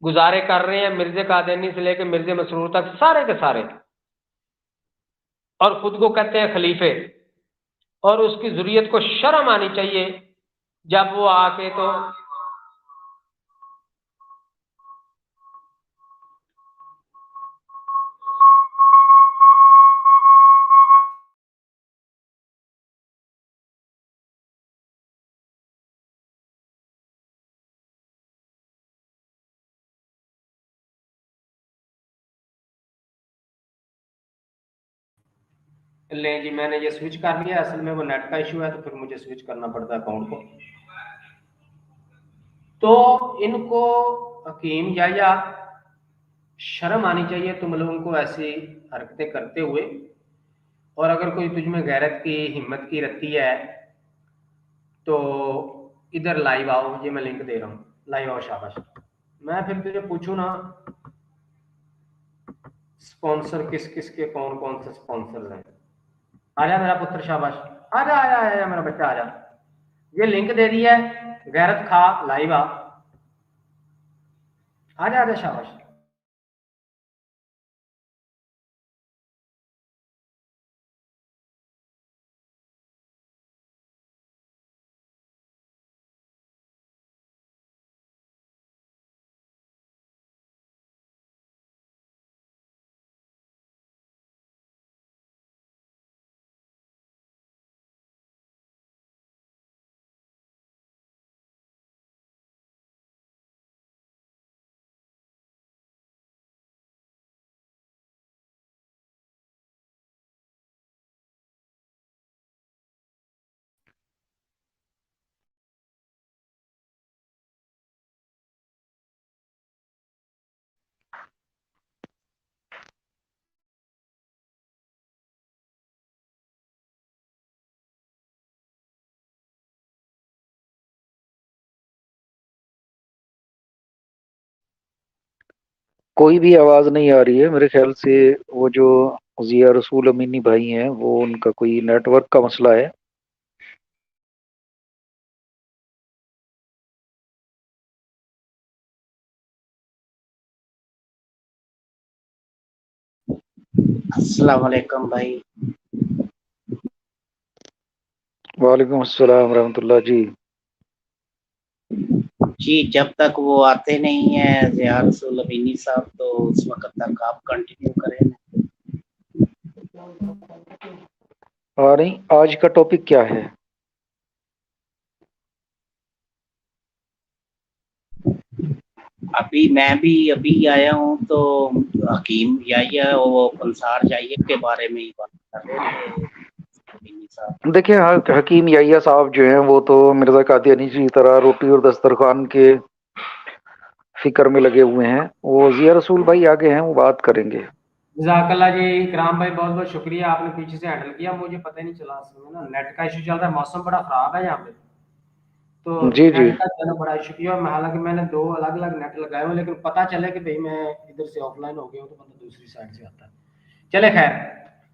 गुजारे कर रहे हैं, मिर्जे कादियानी से लेकर मिर्जे मसरूर तक सारे के सारे, और खुद को कहते हैं खलीफे। और उसकी जुर्रियत को शर्म आनी चाहिए जब वो आके तो ले जी, मैंने ये स्विच कर लिया, असल में वो नेट का इशू है तो फिर मुझे स्विच करना पड़ता है अकाउंट को। तो इनको हकीम या शर्म आनी चाहिए तुम लोगों को ऐसी हरकतें करते हुए। और अगर कोई तुझमें गैरत की, हिम्मत की रत्ती है तो इधर लाइव आओ, ये मैं लिंक दे रहा हूँ, लाइव आओ, शाबाश। मैं फिर तुझे पूछूं ना, स्पॉन्सर किस किस के, कौन कौन से स्पॉन्सर हैं। आजा मेरा पुत्र, शाबाश, आजा आजा आजा मेरा बच्चा, आजा। ये लिंक दे दी है, गैरत खा, लाइव आ, आजा आजा, शाबाश। कोई भी आवाज नहीं आ रही है मेरे ख्याल से। वो जो जिया रसूल अमीनी भाई हैं, वो उनका कोई नेटवर्क का मसला है। अस्सलाम वालेकुम भाई। वालेकुम अस्सलाम रहमतुल्लाह जी। जी, जब तक वो आते नहीं है ज़िया रसूल अमीनी साहब, तो उस वक्त तक आप कंटिन्यू करें। आ रही, आज का टॉपिक क्या है? मैं भी अभी आया हूँ, तो हकीम याहिया वो अंसार जाइए के बारे में ही बात कर रहे थे अमीनी साहब। देखिए, हकीम याहिया साहब जो हैं वो तो मिर्जा कादियानी जी की तरह रोटी और दस्तरखान के फिक्र में लगे हुए हैं। वो जिया रसूल भाई आगे हैं, वो बात करेंगे। जज़ाकल्लाह जी। इकराम भाई बहुत बहुत शुक्रिया, आपने पीछे से हैंडल किया, मुझे पता ही नहीं चला। असल में ना नेट का इशू चल रहा है, मौसम बड़ा ख़राब है यहाँ पे, तो जी जी। नेट का जो है ना बड़ा इशू किया। और हालांकि मैंने 2 अलग-अलग नेट लगाए हुए, लेकिन पता चले कि भई मैं इधर से ऑफलाइन हो गया हूँ, तो बंदा दूसरी साइड से आता है। चले खैर,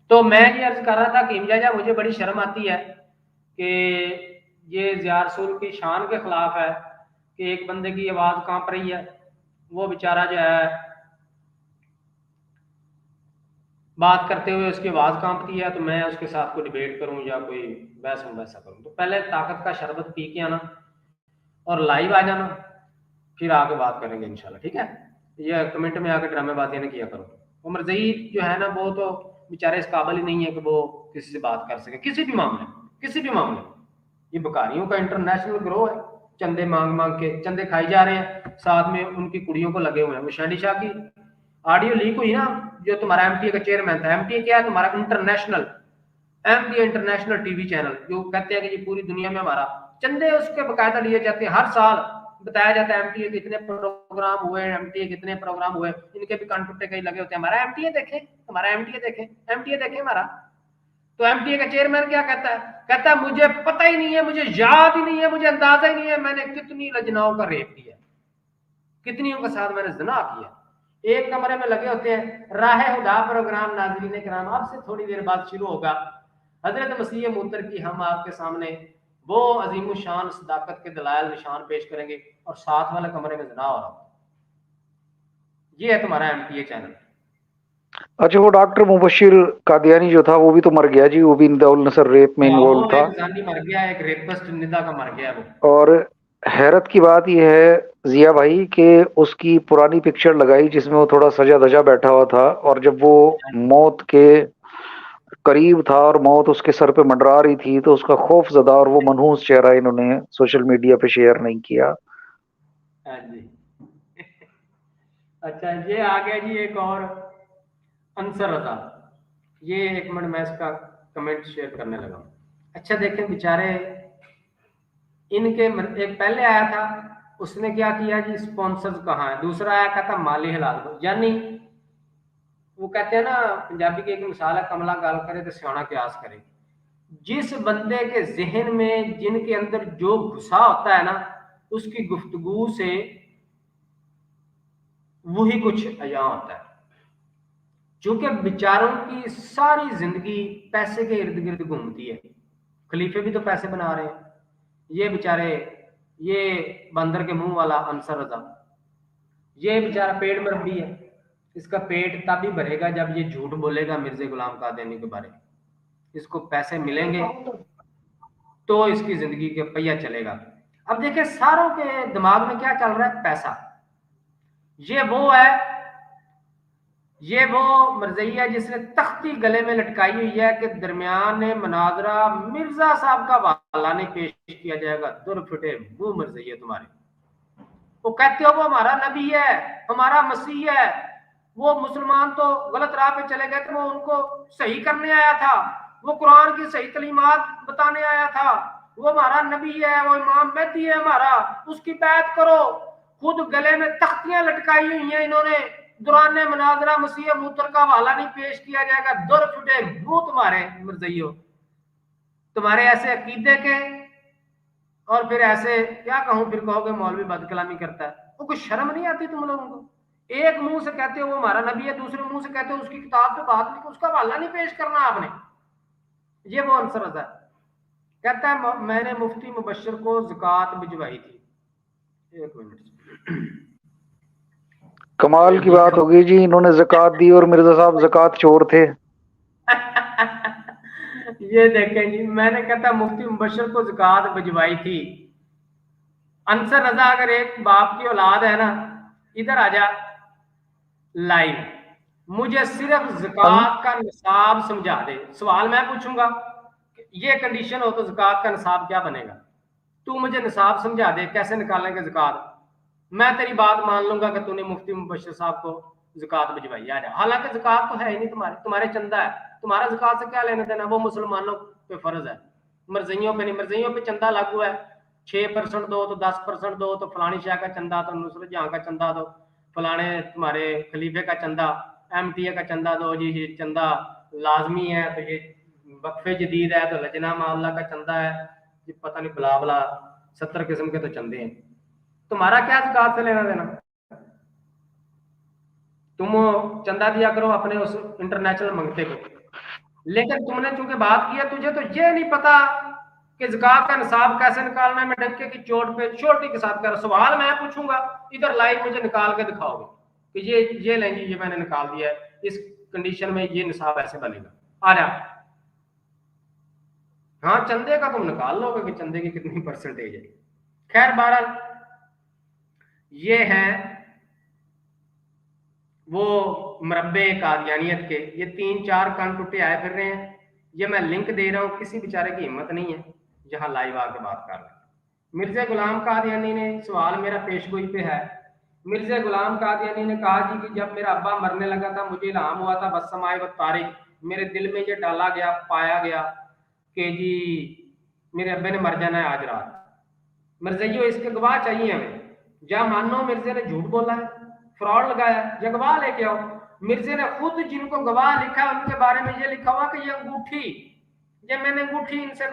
तो मैं ये अर्ज़ कर रहा था कि इमजाजा, मुझे बड़ी शर्म आती है कि ये ज़िया रसूल की शान के खिलाफ है कि एक बंदे की आवाज़ काँप रही है, वो बेचारा जो है बात करते हुए उसकी आवाज़ काँपती है, तो मैं उसके साथ कोई डिबेट करूँ या कोई बहस मुबहसा करूँ। तो पहले ताकत का शरबत पी के आना और लाइव आ जाना, फिर आगे बात करेंगे इंशाल्लाह, ठीक है? ये कमेंट में आके ड्रामेबाज़ी ना किया करो। उमर ज़ईद जो है ना, वो तो बेचारे इस काबिल ही नहीं है कि वो किसी से बात कर सके, किसी भी मामले में, किसी भी मामले में। ये भिखारियों का इंटरनेशनल ग्रोह है, चंदे मांग-मांग के चंदे खाए जा रहे हैं, साथ में उनकी कुड़ियों को लगे हुए हैं। वो शहनी शाह की ऑडियो लीक हुई ना, जो तुम्हारा एमटीए का चेयरमैन था। एमटीए क्या है? तुम्हारा international, MTA international TV channel, जो कहते हैं कि ये पूरी दुनिया में हमारा चंदे उसके बकायदा लिए जाते हैं। हर साल बताया जाता है एमटीए कितने प्रोग्राम हुए, एमटीए कितने प्रोग्राम हुए, इनके भी कान टुट्टे कहीं लगे होते हैं। हमारा एमटीए देखें, हमारा एमटीए देखें, एमटीए देखें हमारा। तो एमटीए का चेयरमैन क्या कहता है? कहता है मुझे पता ही नहीं है, मुझे याद ही नहीं है, मुझे अंदाजा ही नहीं है मैंने कितनी लजनाओं का रेप किया, कितनी के साथ मैंने जना किया। एक कमरे में लगे होते हैं। राह हुदा प्रोग्राम नाज़रीन किराम अब से थोड़ी देर बाद शुरू होगा। हजरत मसीह मुत्तर की हम आपके सामने वो अजीम शान सदाकत के दलायल निशान पेश करेंगे, और साथ वाले कमरे में जना हो रहा हो। ये है तुम्हारा एमटीए चैनल। अच्छा, वो डॉक्टर मुबशिर कादियानी जो था वो भी तो मर गया जी, वो भी निदाउल नसर रेप में वो इन्वॉल्व था। एक जानी मर गया, एक रेपिस्ट निदा का मर गया वो। और हैरत की बात यह है जिया भाई कि उसकी पुरानी पिक्चर लगाई जिसमें वो थोड़ा सजा धजा बैठा हुआ था, और जब वो मौत के करीब था और मौत उसके सर पे मंडरा रही थी, तो उसका खौफ ज़दा और वो मनहूस चेहरा इन्होंने सोशल मीडिया पे शेयर नहीं किया। हाँ जी। अच्छा, ये आ गया जी एक और अंसर रजा। ये एक मिनट मैं इसका कमेंट शेयर करने लगा हूँ। अच्छा देखें बेचारे, इनके एक पहले आया था, उसने क्या किया जी, स्पॉन्सर्स कहाँ है। दूसरा आया, कहता माली हिलाल दो, यानी वो कहते हैं ना, पंजाबी की एक मिसाल है, कमला गाल करे तो सियाना क्यास करे। जिस बंदे के जहन में, जिनके अंदर जो गुस्सा होता है ना, उसकी गुफ्तगू से वही कुछ अया होता है। चूंकि बेचारों की सारी जिंदगी पैसे के इर्द गिर्द घूमती है। खलीफे भी तो पैसे बना रहे हैं। ये बेचारे, ये बंदर के मुंह वाला अंसर रजा, ये बेचारा पेट में रबी है। इसका पेट तब ही भरेगा जब ये झूठ बोलेगा मिर्जा गुलाम कादियानी के बारे में। इसको पैसे मिलेंगे तो इसकी जिंदगी के पहिया चलेगा। अब देखिए, सारों के दिमाग में क्या चल रहा है? पैसा। ये वो है, ये वो मर्जैया जिसने तख्ती गले में लटकाई हुई है कि दरमियान मनाजरा मिर्जा साहब का वाला नहीं पेश किया जाएगा। दुर फिटे वो मर्जैया तुम्हारे। वो कहते हो वो हमारा नबी है, हमारा मसीह है। वो मुसलमान तो गलत राह पे चले गए थे, वो उनको सही करने आया था, वो कुरान की सही तलीमात बताने आया था। वो हमारा नबी है, वो इमाम मेहदी है हमारा, उसकी बात करो। खुद गले में तख्तियां लटकाई हुई हैं इन्होंने। दुरान मनाजरा मसीह मूतर का हवाला नहीं पेश किया जाएगा। दुर फुटे मुंह तुम्हारे मर्जियो, तुम्हारे ऐसे अकीदे के। और फिर ऐसे क्या कहूं, फिर कहोगे मौलवी बदकलामी करता है। वो कुछ शर्म नहीं आती तुम लोगों को? एक मुंह से कहते हो वो हमारा नबी है, दूसरे मुंह से कहते हो उसकी किताब पे बात नहीं, उसका हवाला नहीं पेश करना आपने। ये वो अंसर रजा कहता है मैंने मुफ्ती मुबशर को ज़कात भिजवाई थी। एक मिनट, कमाल की बात होगी जी, इन्होंने ज़कात दी और मिर्जा साहब ज़कात चोर थे। ये देखें जी, मैंने कहता मुफ्ती मुबशर को ज़कात भिजवाई थी। अंसर रजा अगर एक बाप की औलाद है ना, इधर आ जा लाइव, मुझे सिर्फ ज़कात का निसाब समझा दे। सवाल मैं पूछूंगा, ये कंडीशन हो तो ज़कात का निसाब क्या बनेगा, तू मुझे निसाब समझा दे कैसे निकालेंगे ज़कात। मैं तेरी बात मान लूंगा कि तूने मुफ्ती मुबशर साहब को ज़कात भिजवाई आ जा, हालांकि ज़कात तो है ही नहीं तुम्हारे चंदा है, तुम्हारा ज़कात से क्या लेना देना, वो मुसलमानों पे फर्ज है, मरज़इयों पे नहीं। मरज़इयों पे चंदा लागू है, 6% दो तो 10% दो तो फलानी शाह का चंदा, तो नुसरत जहां का चंदा दो, फलाने तुम्हारे खलीफे का चंदा, MTA का चंदा दो जी, ये चंदा लाजमी है, तो ये वक्फे जदीद है तो लजना मामला का चंदा है, ये पता नहीं बला बला 70 किस्म के तो चंदे हैं। तुम्हारा क्या ज़कात से लेना देना, तुम चंदा दिया करो अपने उस इंटरनेशनल मंगते को। लेकिन तुमने चूंकि बात की है, तुझे तो ये नहीं पता कि ज़कात का निसाब कैसे निकालना है। मैं डंके की चोट पे चोटी के साथ कर सवाल मैं पूछूंगा, इधर लाइव मुझे निकाल के दिखाओगे कि ये लेंगे, ये मैंने निकाल दिया है, इस कंडीशन में ये निसाब ऐसे बनेगा। आ जा, हाँ चंदे का तुम निकाल लोगे कि चंदे की कितनी परसेंटेज है। खैर बहरहाल ये है वो मरब्बे कादियानियत के, ये 3-4 कान टूटे आए फिर रहे हैं। ये मैं लिंक दे रहा हूँ, किसी बेचारे की हिम्मत नहीं है जहां लाइव आके बात कर रहे हैं। मिर्जा गुलाम कादियानी ने, सवाल मेरा पेशगोई पे है, मिर्जा गुलाम कादियानी ने कहा जी कि जब मेरा अब्बा मरने लगा था मुझे इल्हाम हुआ था बस समाए व तारीख, मेरे दिल में ये डाला गया, पाया गया कि जी मेरे अब्बे ने मर जाना है आज रात। मिर्जइयो इसके गवाह चाहिए हमें, या मानो मिर्जे ने झूठ बोला है, फ्रॉड लगाया, या गवाह लेके आओ। मिर्जे ने खुद जिनको गवाह लिखा उनके बारे में ये लिखा हुआ कि ये अंगूठी, ये मैंने अंगूठी इनसे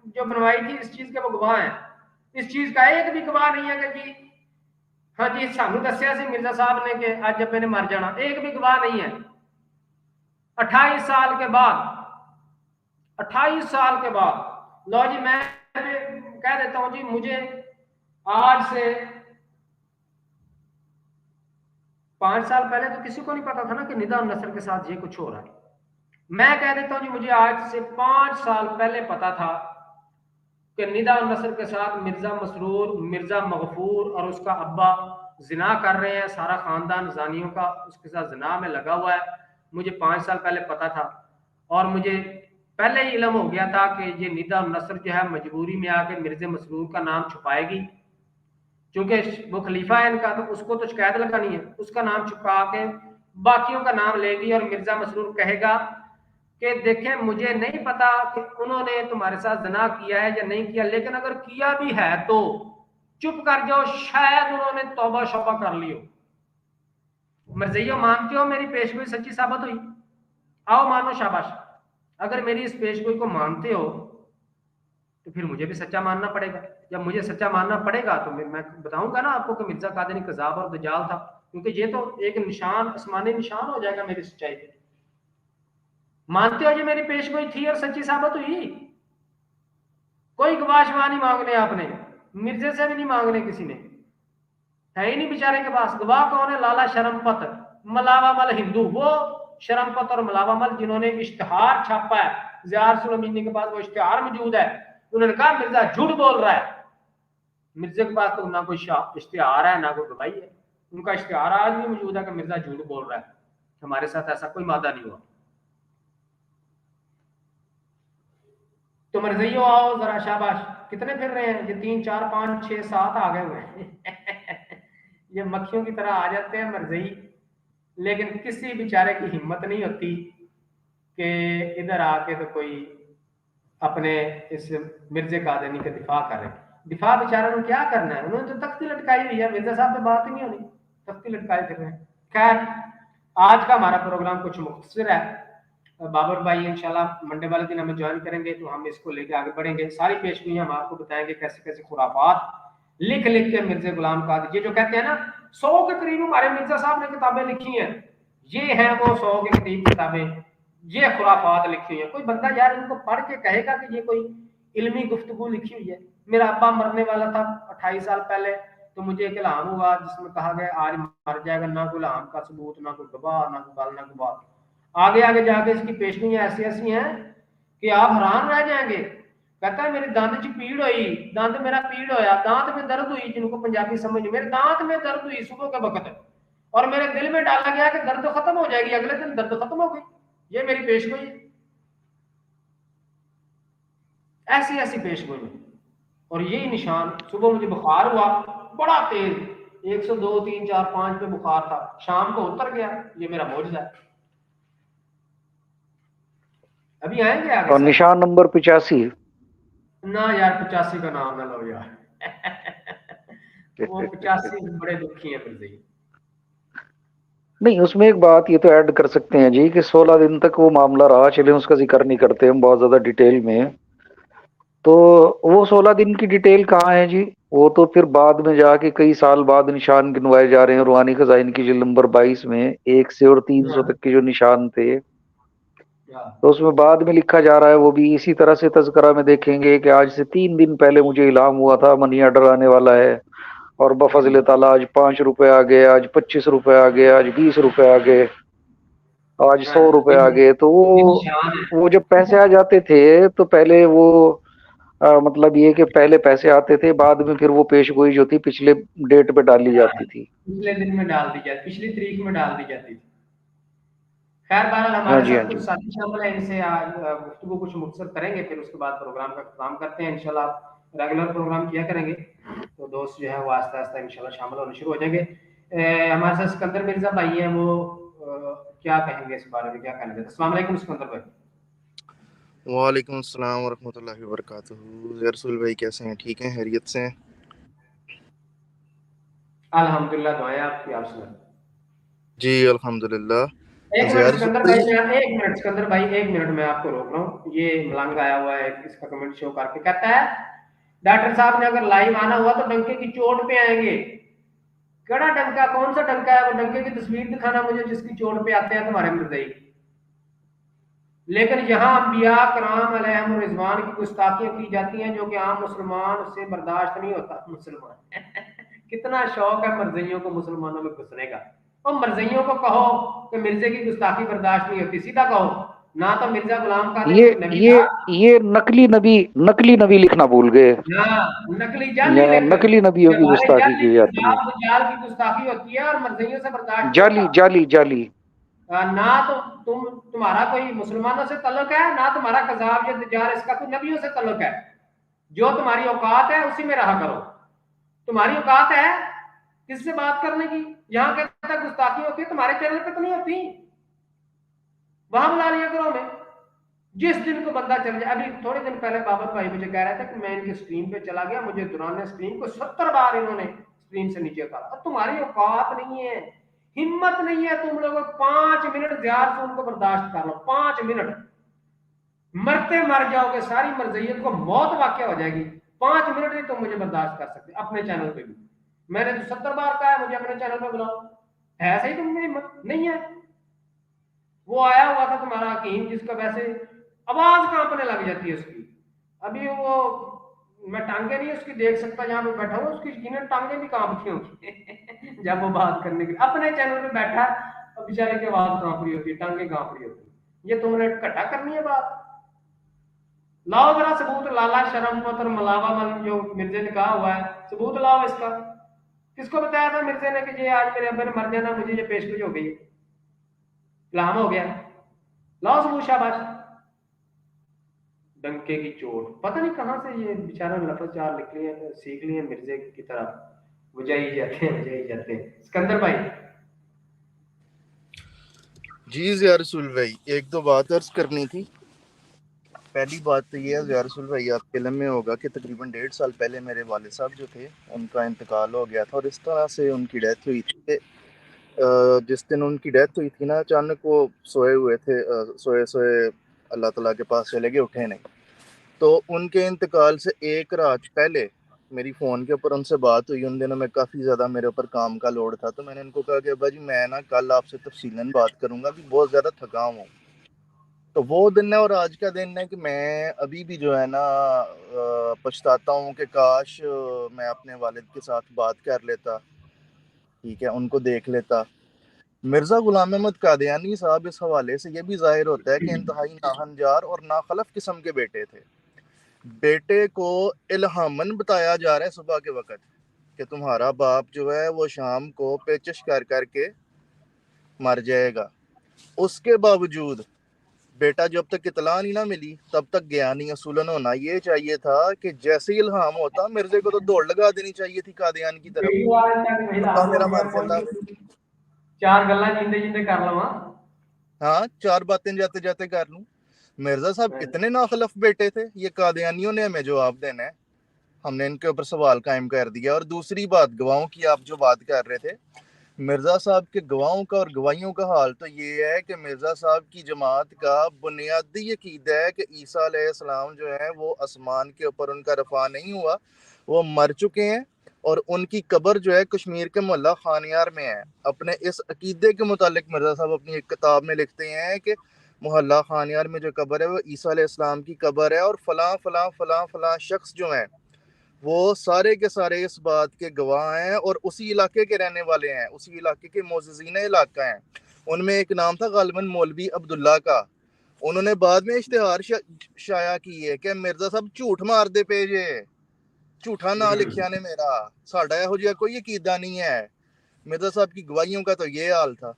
जो बनवाई थी, इस चीज के वो गवाह है। इस चीज का एक भी गवाह नहीं है कि हाँ जी सानू दसिया सी मिर्जा साहब ने कि आज जब मैंने मर जाना, एक भी गवाह नहीं है। 28 साल के बाद, 28 साल के बाद, लो जी मैं कह देता हूं जी, मुझे आज से 5 साल पहले तो किसी को नहीं पता था ना कि निदा नसर के साथ ये कुछ हो रहा है। मैं कह देता हूं जी, मुझे आज से 5 साल पहले पता था कि निदा नसर के साथ मिर्जा मसरूर, मिर्जा मगफूर और उसका अब्बा जिना कर रहे हैं, सारा खानदान जानियों का उसके साथ जिना में लगा हुआ है। मुझे 5 साल पहले पता था और मुझे पहले ही इल्म हो गया था कि ये निदा नसर जो है मजबूरी में आके मिर्जा मसरूर का नाम छुपाएगी, क्योंकि वो खलीफा है इनका, तो उसको तो शिकायत लगानी है, उसका नाम छुपा के बाकियों का नाम लेगी और मिर्जा मसरूर कहेगा कि देखें मुझे नहीं पता कि उन्होंने तुम्हारे साथ जना किया है या नहीं किया, लेकिन अगर किया भी है तो चुप कर जाओ, शायद उन्होंने तौबा शौबा कर ली हो। मर्जियो मानते हो मेरी पेशगोई सच्ची साबित हुई, आओ मानो, शाबाश। अगर मेरी इस पेशगोई को मानते हो तो फिर मुझे भी सच्चा मानना पड़ेगा। जब मुझे सच्चा मानना पड़ेगा तो मैं बताऊंगा ना आपको कि मिर्जा कादियानी कज़ाब और दजाल था, क्योंकि ये तो एक निशान, आसमानी निशान हो जाएगा मेरी सच्चाई पे। मानते हो ये मेरी पेशगोई थी और सच्ची साबित हुई, कोई गवाह शवाह नहीं मांगने आपने, मिर्जे से भी नहीं मांगने किसी ने, है ही नहीं बेचारे के पास। गवाह कौन है? लाला शरमपत मलावामल हिंदू, वो शरमपत और मलावामल जिन्होंने इश्तिहार छापा है, ज़ियार सुलेमानी के पास वो इश्तिहार मौजूद है। उन्होंने कहा मिर्जा झूठ बोल रहा है। मिर्जे के पास तो ना कोई इश्तिहार है ना कोई गवाही है, उनका इश्तिहार आज भी मौजूद है कि मिर्जा झूठ बोल रहा है, हमारे साथ ऐसा कोई मादा नहीं हुआ। तो मर्जियो आओ जरा, शाबाश। कितने फिर रहे हैं? ये 3 4 5 6 7 आ गए हुए हैं। ये मक्खियों की तरह आ जाते हैं मर्जी, लेकिन किसी बेचारे की हिम्मत नहीं होती कि इधर आके तो कोई अपने इस मिर्जे कादियानी का दिफा करे। दिफा बेचारे ने क्या करना है, उन्होंने तो तख्ती लटकाई हुई है, मिर्जा साहब पे बात ही नहीं होनी, तख्ती लटकाए फिर रहे हैं। खैर आज का हमारा प्रोग्राम कुछ मुख्तसर है, बाबर भाई इंशाल्लाह मंडे वाले दिन हमें ज्वाइन करेंगे तो हम इसको लेके आगे बढ़ेंगे। सारी पेशगोइयां हम आपको बताएंगे कैसे कैसे खुराफात लिख लिख के मिर्जा गुलाम कादियानी, ये जो कहते हैं ना 100 के करीब हमारे मिर्जा साहब ने किताबें लिखी हैं, ये हैं वो 100 के करीब किताबें, ये खुराफात लिखी हुई है। कोई बंदा यार इनको पढ़ के कहेगा कि ये कोई इल्मी गुफ्तगू लिखी हुई है। मेरा अब्बा मरने वाला था 28 साल पहले, तो मुझे एक इल्हाम हुआ जिसमें कहा गया आज मर जाएगा, ना कोई इल्हाम का सबूत, ना कोई गवाह, ना कोई गल, ना कोई बात। आगे आगे जाके इसकी पेशनियां ऐसी ऐसी हैं कि आप हैरान रह जाएंगे। कहता है मेरे दांत च पीड़ हुई, दांत मेरा पीड़ होया, दांत में दर्द हुई, जिनको पंजाबी समझ नहीं, मेरे दांत में दर्द हुई सुबह के वक्त, और मेरे दिल में डाला गया कि दर्द खत्म हो जाएगी, अगले दिन दर्द खत्म हो गई। ये मेरी पेशगोई है, ऐसी ऐसी पेशगोई में। और यही निशान, सुबह मुझे बुखार हुआ बड़ा तेज, 102, 3, 4, 5 पे बुखार था, शाम को उतर गया, ये मेरा मौजूदा है। अभी आएंगे आगे और निशान नंबर 85 ना यार, 85 का नाम ना लो यार वो 85 बड़े दुखी है फिर से। नहीं, उसमें एक बात ये तो ऐड कर सकते हैं जी कि 16 दिन तक वो मामला रहा, चलिए उसका जिक्र नहीं करते हम बहुत ज्यादा डिटेल में। तो वो 16 दिन की डिटेल कहाँ है जी? वो तो फिर बाद में जाके कई साल बाद निशान गिनवाए जा रहे हैं। रूहानी खजाइन की जिल्द नंबर 22 में 1 से और 300 तक के जो निशान थे, तो उसमें बाद में लिखा जा रहा है, वो भी इसी तरह से तज़किरा में देखेंगे कि आज से 3 दिन पहले मुझे इल्हाम हुआ था मनी ऑर्डर आने वाला है, और बफजल ताला आज 5 रुपए आ गए, आज 25 रुपए आ गए, आज 20 रुपए आ गए, आज 100 रुपए आ गए। तो वो जब पैसे आ जाते थे तो पहले वो मतलब ये कि पहले पैसे आते थे, बाद में फिर वो पेशगोई जो थी पिछले डेट पे डाली जाती थी, पिछले दिन में डाल दी जाती, पिछली तारीख में डाल दी जाती थी। खैर बहरहाल हाँ हमारे जी, हाँ साथ जी। कुछ साथी शामिल है, इनसे आज गुफ्तगू कुछ मुख्तसर करेंगे, फिर उसके बाद प्रोग्राम का इख्तिताम करते हैं। इंशाल्लाह आप रेगुलर प्रोग्राम किया करेंगे तो दोस्त जो है वो आस्ता आस्ता इंशाल्लाह शामिल होने शुरू हो जाएंगे। हमारे साथ सिकंदर मिर्जा भाई हैं, वो क्या कहेंगे इस बारे में, क्या कहना चाहते हैं? अस्सलाम वालेकुम सिकंदर भाई। वालेकुम अस्सलाम वरहमतुल्लाहि वबरकातुहू। रसूल भाई कैसे हैं? ठीक हैं, खैरियत से हैं? अल्हम्दुलिल्लाह, दुआएं आपकी, आप सुनाएं। जी अल्हम्दुलिल्लाह। एक मिनट ज़िया रसूल सिकंदर भाई, भाई, एक मिनट सिकंदर भाई, एक मिनट मैं आपको रोक रहा हूँ। ये मलंग आया हुआ है, इसका कमेंट शो करके कहता है डॉक्टर साहब ने अगर लाइव आना हुआ तो डंके की चोट पे आएंगे। कड़ा डंका, कौन सा डंका है वो? डंके की तस्वीर दिखाना मुझे जिसकी चोट पे आते हैं तुम्हारे मिर्जाई। लेकिन यहाँ अंबिया कराम अलैहिम रिजवान की गुस्ताखियां की जाती हैं जो कि आम मुसलमान से बर्दाश्त नहीं होता। मुसलमान कितना शौक है मर्जियों को मुसलमानों में घुसने का। और मर्जियों को कहो कि मिर्जे की गुस्ताखी बर्दाश्त नहीं होती, सीधा कहो ना तो मिर्जा गुलाम कादिर ये कोई नबी ये था, ये नकली नबी लिखना भूल गए। ना नकली जाली यहाँ लिख। नकली नबियों की हमारे गुस्ताखी जाली की की जाती है, जाल की गुस्ताखी होती है और मर्जियों से बर्दाश्त नहीं जाली होता। जाली जाली। ना तो तुम्हारा कोई मुसलमानों से तल्लुक है, ना तुम्हारा कज़ाब या दज्जाल, इसका कोई नबियों से तल्लुक है। जो तुम्हारी औकात है उसी में रहा करो। तुम्हारी औकात है किससे बात करने की? यहाँ कहता है गुस्ताखी होती है, तुम्हारे चैनल पे तो नहीं होती, वहां बुला लिया करो हमें। जिस दिन को बंदा चल जाए, अभी थोड़े दिन पहले बाबर भाई मुझे कह रहा था कि मैं इनके स्क्रीन पे चला गया, मुझे दुरान स्क्रीन को 70 बार इन्होंने स्क्रीन से नीचे उतारा। और तुम्हारी औकात नहीं है, हिम्मत नहीं है तुम लोगों को 5 मिनट जार से उनको बर्दाश्त कर लो। 5 मिनट मरते मर जाओगे, सारी मर्जियत को मौत वाक़या हो जाएगी। 5 मिनट नहीं तुम मुझे बर्दाश्त कर सकते अपने चैनल पे भी। मैंने तो 70 बार कहा है मुझे अपने चैनल पे बुलाओ, है सही तुम में हिम्मत नहीं है। वो आया हुआ था तुम्हारा हकीम, जिसका वैसे आवाज कांपने लग जाती है उसकी। अभी वो मैं टांगे नहीं उसकी देख सकता जहां पे बैठा हुआ, उसकी यकीनन टांगे भी कांपती होंगी जब वो बात करने के लिए अपने चैनल पे बैठा है और बेचारे की आवाज कांप रही होती है, टांगे कांप रही होती है। ये तुमने इकट्ठा करनी है बात? लाओ जरा सबूत, लाला शरम और मलावा मन जो मिर्जे ने कहा हुआ है, सबूत लाओ इसका। किसको बताया था मिर्जे ने कि ये आज मेरे अब्बे ने मर जाना, मुझे ये पेशगोई हो गई, इल्हाम हो गया? लाओ सबूत, शाबाश। डंके की चोट, पता नहीं कहां से ये बेचारा लफज चार लिख लिए, सीख लिए मिर्जे की तरह बुझाई जाते हैं, बुझाई जाते हैं। सिकंदर भाई। जी ज़िया रसूल भाई, एक दो बात अर्ज करनी थी। पहली बात तो ये है ज़िया रसूल भाई, आपके इल्म में होगा कि तकरीबन 1.5 साल पहले मेरे वालिद साहब जो थे उनका इंतकाल हो गया था, और इस तरह से उनकी डेथ हुई थी। जिस दिन उनकी डेथ हुई थी ना, अचानक वो सोए हुए थे, सोए सोए अल्लाह ताला के पास चले गए, उठे नहीं। तो उनके इंतकाल से एक रात पहले मेरी फ़ोन के ऊपर उनसे बात हुई उन दिनों में, काफ़ी ज़्यादा मेरे ऊपर काम का लोड था, तो मैंने उनको कहा कि अब्बा जी मैं ना कल आपसे तफसीलन बात करूंगा कि बहुत ज़्यादा थका हूँ। तो वो दिन है और आज का दिन है कि मैं अभी भी जो है ना पछताता हूँ कि काश मैं अपने वालिद के साथ बात कर लेता, ठीक है, उनको देख लेता। मिर्ज़ा गुलाम अहमद कादियानी साहब इस हवाले से ये भी ज़ाहिर होता है कि इंतहाई नाहनजार और नाखलफ किस्म के बेटे थे। बेटे को इल्हामन बताया जा रहा है सुबह के वक्त कि तुम्हारा बाप जो है वो शाम को पेचिश कर करके मर जाएगा। उसके बावजूद बेटा जब तक इतला नहीं ना मिली तब तक गया नहीं। असूलन होना ये चाहिए था कि जैसे ही इल्हाम होता मिर्जे को तो दौड़ लगा देनी चाहिए थी कादियान की तरफ। अल्लाह मेरा माफ अल्लाह। चार गल्ला जिंदे जिंदे कर लवा। हाँ, चार बातें जाते जाते कर लूं। मिर्जा साहब इतने नाखलफ बेटे थे, ये कादियानियों ने हमें जवाब देना है, हमने इनके ऊपर सवाल कायम कर दिया। और दूसरी बात, गवाहों की आप जो बात कर रहे थे, मिर्जा साहब के गवाहों का और गवाहियों का हाल तो ये है कि मिर्जा साहब की जमात का बुनियादी अकीदा है कि ईसा अलैहिस्सलाम जो है वो आसमान के ऊपर उनका रफा नहीं हुआ, वो मर चुके हैं और उनकी कब्र जो है कश्मीर के मोहल्ला खानियार में है। अपने इस अकीदे के मुतालिक मिर्जा साहब अपनी एक किताब में लिखते हैं कि मोहल्ला खानियार में जो कब्र है वो ईसा अलैहिस्सलाम की कब्र है और फलां फलां फलां फलां शख्स जो हैं वो सारे के सारे इस बात के गवाह हैं और उसी इलाके के रहने वाले हैं, उसी इलाके के मोअज़्ज़िज़ीन इलाका हैं। उनमें एक नाम था गालिबन मौलवी अब्दुल्ला का। उन्होंने बाद में इश्तिहार शाया की है कि मिर्जा साहब झूठ मार दे पे जे, झूठा ना लिखिया ने मेरा, साडा इहो जिहा कोई अकीदा नहीं है। मिर्जा साहब की गवाहियों का तो ये हाल था।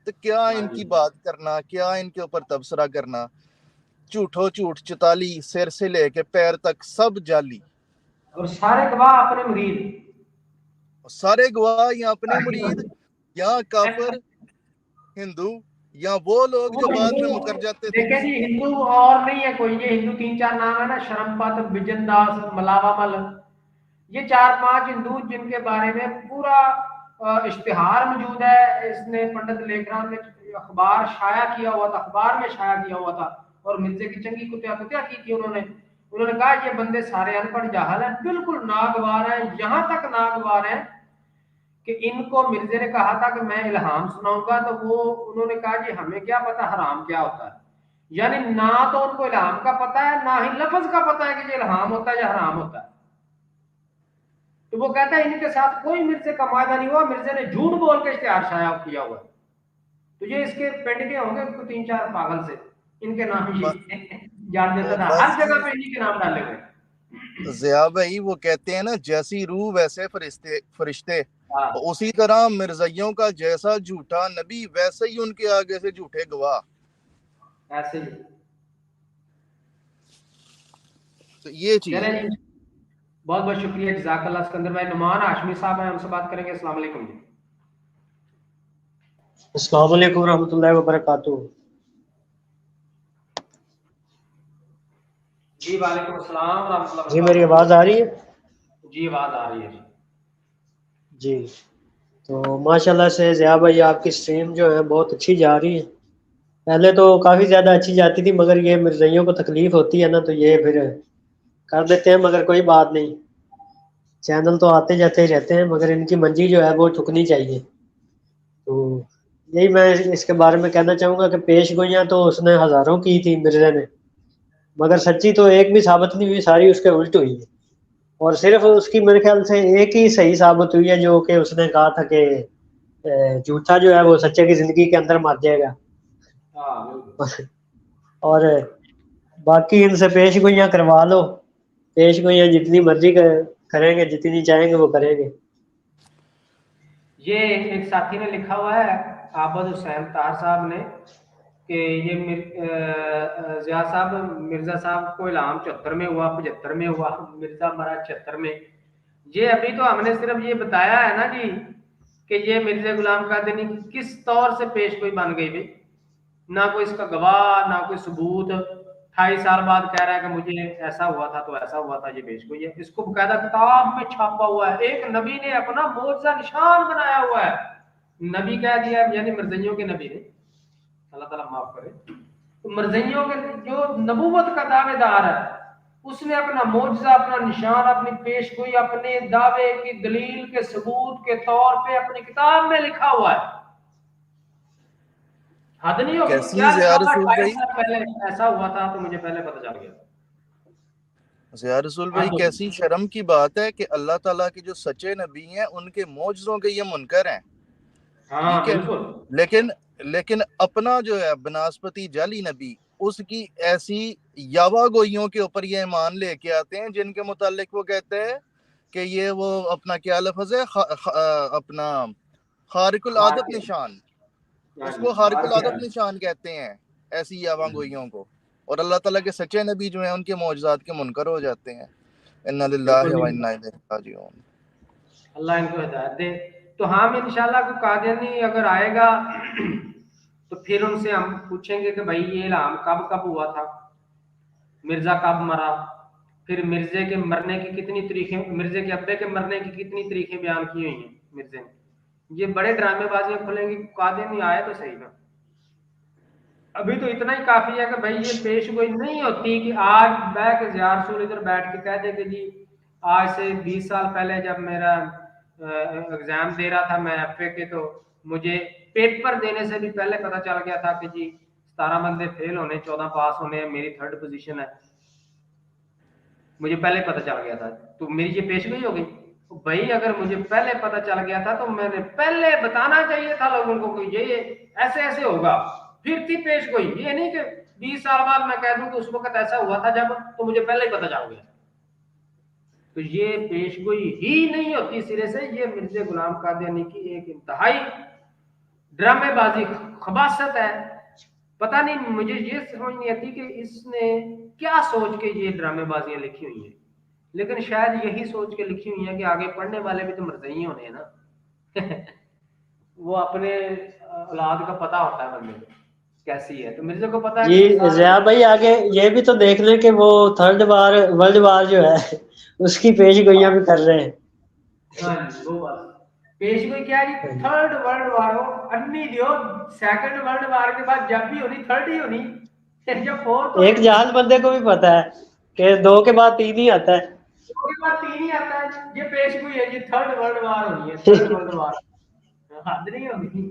तो क्या इनकी बात करना, क्या इनके ऊपर तबसरा करना। झूठो झूठ चताली, सिर से लेके पैर तक सब जाली, और सारे गवाह अपने मुरीद, सारे गवाह या अपने मुरीद या काफिर हिंदू या वो लोग जो बाद में मुकर जाते थे। देखे जी, हिंदू और नहीं है कोई, ये हिंदू तीन चार नाम है ना, शरमपत, बिजन दास, मलावामल, ये चार पांच हिंदू जिनके बारे में पूरा इश्तिहार मौजूद है। इसने पंडित लेखराम ने अखबार शाया किया हुआ था, अखबार में शाया किया हुआ था और मिर्जे की चंगी कुत्या कुत्या की थी उन्होंने। उन्होंने कहा ये बंदे सारे अनपढ़ जाहल हैं, बिल्कुल नागवार हैं, यहां तक नागवार हैं कि इनको मिर्जे ने कहा था कि मैं इल्हाम सुनाऊंगा, तो वो उन्होंने कहा कि हमें क्या पता हराम क्या होता है। यानी ना तो उनको इल्हाम का पता है, ना ही लफ्ज का पता है कि ये इल्हाम होता है या हराम होता है। तो वो कहता है इनके साथ कोई मिर्जे का मायदा नहीं हुआ, मिर्जे ने झूठ बोल के इश्तिहार शाया किया हुआ है। तो ये इसके पेंड के होंगे तो तीन चार पागल से, इनके नाम ही जान देता था, बस हर जगह पे इन्हीं के नाम डाले हुए। जिया भाई वो कहते हैं ना, जैसी रूह वैसे फरिश्ते फरिश्ते, हाँ, उसी तरह मिर्जाइयों का जैसा झूठा नबी वैसे ही उनके आगे से झूठे गवाह। ऐसे ही। तो ये चीज चले है। जी, बहुत बहुत शुक्रिया, जज़ाकल्लाह। सिकंदर भाई, नुमान हाशमी साहब हैं, उनसे बात करेंगे। अस्सलाम वालेकुम जी। अस्सलाम वालेकुम रहमतुल्लाहि व बरकातुहू। जी वालेकुम अस्सलाम रहमतुल्लाहि व जी मेरी बरकातुहू। आवाज़ आ रही है? जी आवाज आ रही है जी। जी, तो माशाल्लाह से ज़िया भाई आपकी स्ट्रीम जो है बहुत अच्छी जा रही है। पहले तो काफ़ी ज़्यादा अच्छी जाती थी, मगर ये मिर्ज़ाइयों को तकलीफ़ होती है ना, तो ये फिर कर देते हैं, मगर कोई बात नहीं। चैनल तो आते जाते ही रहते हैं, मगर इनकी मंजी जो है वो ठुकनी चाहिए। तो यही मैं इसके बारे में कहना चाहूँगा कि पेश गोइयाँ तो उसने हज़ारों की थी मिर्ज़ा ने, मगर सच्ची तो एक भी साबित नहीं हुई, सारी उसके उल्ट हुई है। और सिर्फ उसकी मेरे ख्याल से एक ही सही साबित हुई है, जो कि उसने कहा था कि झूठा जो है वो सच्चे की जिंदगी के अंदर मर जाएगा। हाँ बिल्कुल। और बाकी इनसे पेश गोइयाँ करवा लो, पेश गोइयाँ जितनी मर्जी करेंगे, जितनी चाहेंगे वो करेंगे। ये एक साथी ने लिखा हुआ है, आबद हुसैन तार साहब ने, कि ये ज़िया साहब, मिर्जा साहब को इल्हाम 74 में हुआ, 75 में हुआ, मिर्जा मरा 76 में। ये अभी तो हमने सिर्फ ये बताया है ना जी कि ये मिर्जा गुलाम कादियानी किस तौर से पेश गोई बन गई भाई, ना कोई इसका गवाह, ना कोई सबूत। 28 साल बाद कह रहा है कि मुझे ऐसा हुआ था तो ऐसा हुआ था, ये पेश गोई है। इसको बकायदा किताब में छापा हुआ है, एक नबी ने अपना मोजा निशान बनाया हुआ है। नबी कह दिया, यानी मिर्जइयों के नबी ने, अल्लाह ताला माफ करे, तो मिर्जइयों के जो नबूवत का दावेदार है उसने अपना मौजज़ा, अपना निशान, अपनी पेशगोई, अपने दावे की दलील के सबूत के तौर पे अपनी किताब में लिखा हुआ है। हद नहीं होगी? कैसी क्या ज़िया लिखा हुआ? रसूल 28 भाई, साल पहले ऐसा हुआ था तो मुझे पहले पता चल गया। ज़िया रसूल भाई, हद कैसी होगी। शर्म की बात है कि अल्लाह ताला के जो सच्चे नबी हैं उनके मौजज़ों के ये मुनकर हैं। हाँ ठीक है, बिल्कुल। लेकिन लेकिन अपना जो है बनास्पति जाली नबी, उसकी ऐसी यावा गोइयों के ऊपर ये ईमान लेके आते हैं जिनके मुतालिक वो कहते हैं कि ये वो अपना क्या लफ्ज है, अपना खारिकुल आदत खारिक। निशान, हाँ जी, उसको खारिकुल खारिक आदत है। निशान कहते हैं ऐसी यावा गोइयों को। और अल्लाह ताला के सच्चे नबी जो हैं उनके मौजज़ात के मुनकर हो जाते हैं। इन्ना लिल्लाहि बिल्कुल व नहीं, इन्ना इलैहि राजिऊन। अल्लाह इनको हिदायत दे। तो हम इंशाल्लाह को कादियानी अगर आएगा तो फिर उनसे हम पूछेंगे कि भाई ये इल्हाम कब कब हुआ था, मिर्जा कब मरा, फिर मिर्जे के मरने की कितनी तारीखें, मिर्जे के अब्बे के मरने की कितनी तारीखें बयान की हुई हैं मिर्जे ने। ये बड़े ड्रामेबाजियां खुलेंगी, कादियानी आए तो सही ना। अभी तो इतना ही काफी है कि भाई ये पेश गोई नहीं होती कि आज बैठ के ज़िया रसूल इधर बैठ के कह दे कि जी आज से 20 साल पहले जब मेरा एग्जाम दे रहा था मैं एफए के, तो मुझे पेपर देने से भी पहले पता चल गया था कि जी 17 बंदे फेल होने, 14 पास होने, मेरी 3rd पोजीशन है, मुझे पहले पता चल गया था, तो मेरी ये पेश गोई हो गई। तो भाई अगर मुझे पहले पता चल गया था तो मैंने पहले बताना चाहिए था लोगों को कि ये ऐसे ऐसे होगा, फिर थी पेश गोई। ये नहीं कि 20 साल बाद मैं कह दूं कि उस वक्त ऐसा हुआ था जब, तो मुझे पहले ही पता चल गया। तो ये पेश गोई ही नहीं होती सिरे से। ये मिर्जा गुलाम कादियानी की एक इंतहाई ड्रामेबाजी, खबासत है। पता नहीं, मुझे ये समझ नहीं आती कि इसने क्या सोच के ये ड्रामेबाजियां लिखी हुई हैं, लेकिन शायद यही सोच के लिखी हुई है कि आगे पढ़ने वाले भी तो मरज़ई होने हैं ना। वो अपने औलाद का पता होता है बंदे को कैसी है, तो मिर्जा को पता है कि जी साल जया भाई, आगे ये भी तो देख लें कि वो थर्ड वार, वर्ल्ड वार जो है उसकी पेश गोइयां भी कर रहे हैं। हाँ जी, वो बस पेश गोई क्या है जी, 3rd वर्ल्ड वार हो अन्नी दियो, 2nd वर्ल्ड वार के बाद जब भी होनी 3rd ही होनी, जब 4th एक होनी। जहाज बंदे को भी पता है कि 2 के बाद 3 ही आता है। उसके बाद 3 ही आता है। ये पेश गोई है जी, 3rd वर्ल्ड वार होनी है, 3rd वर्ल्ड वार। हद नहीं होगी।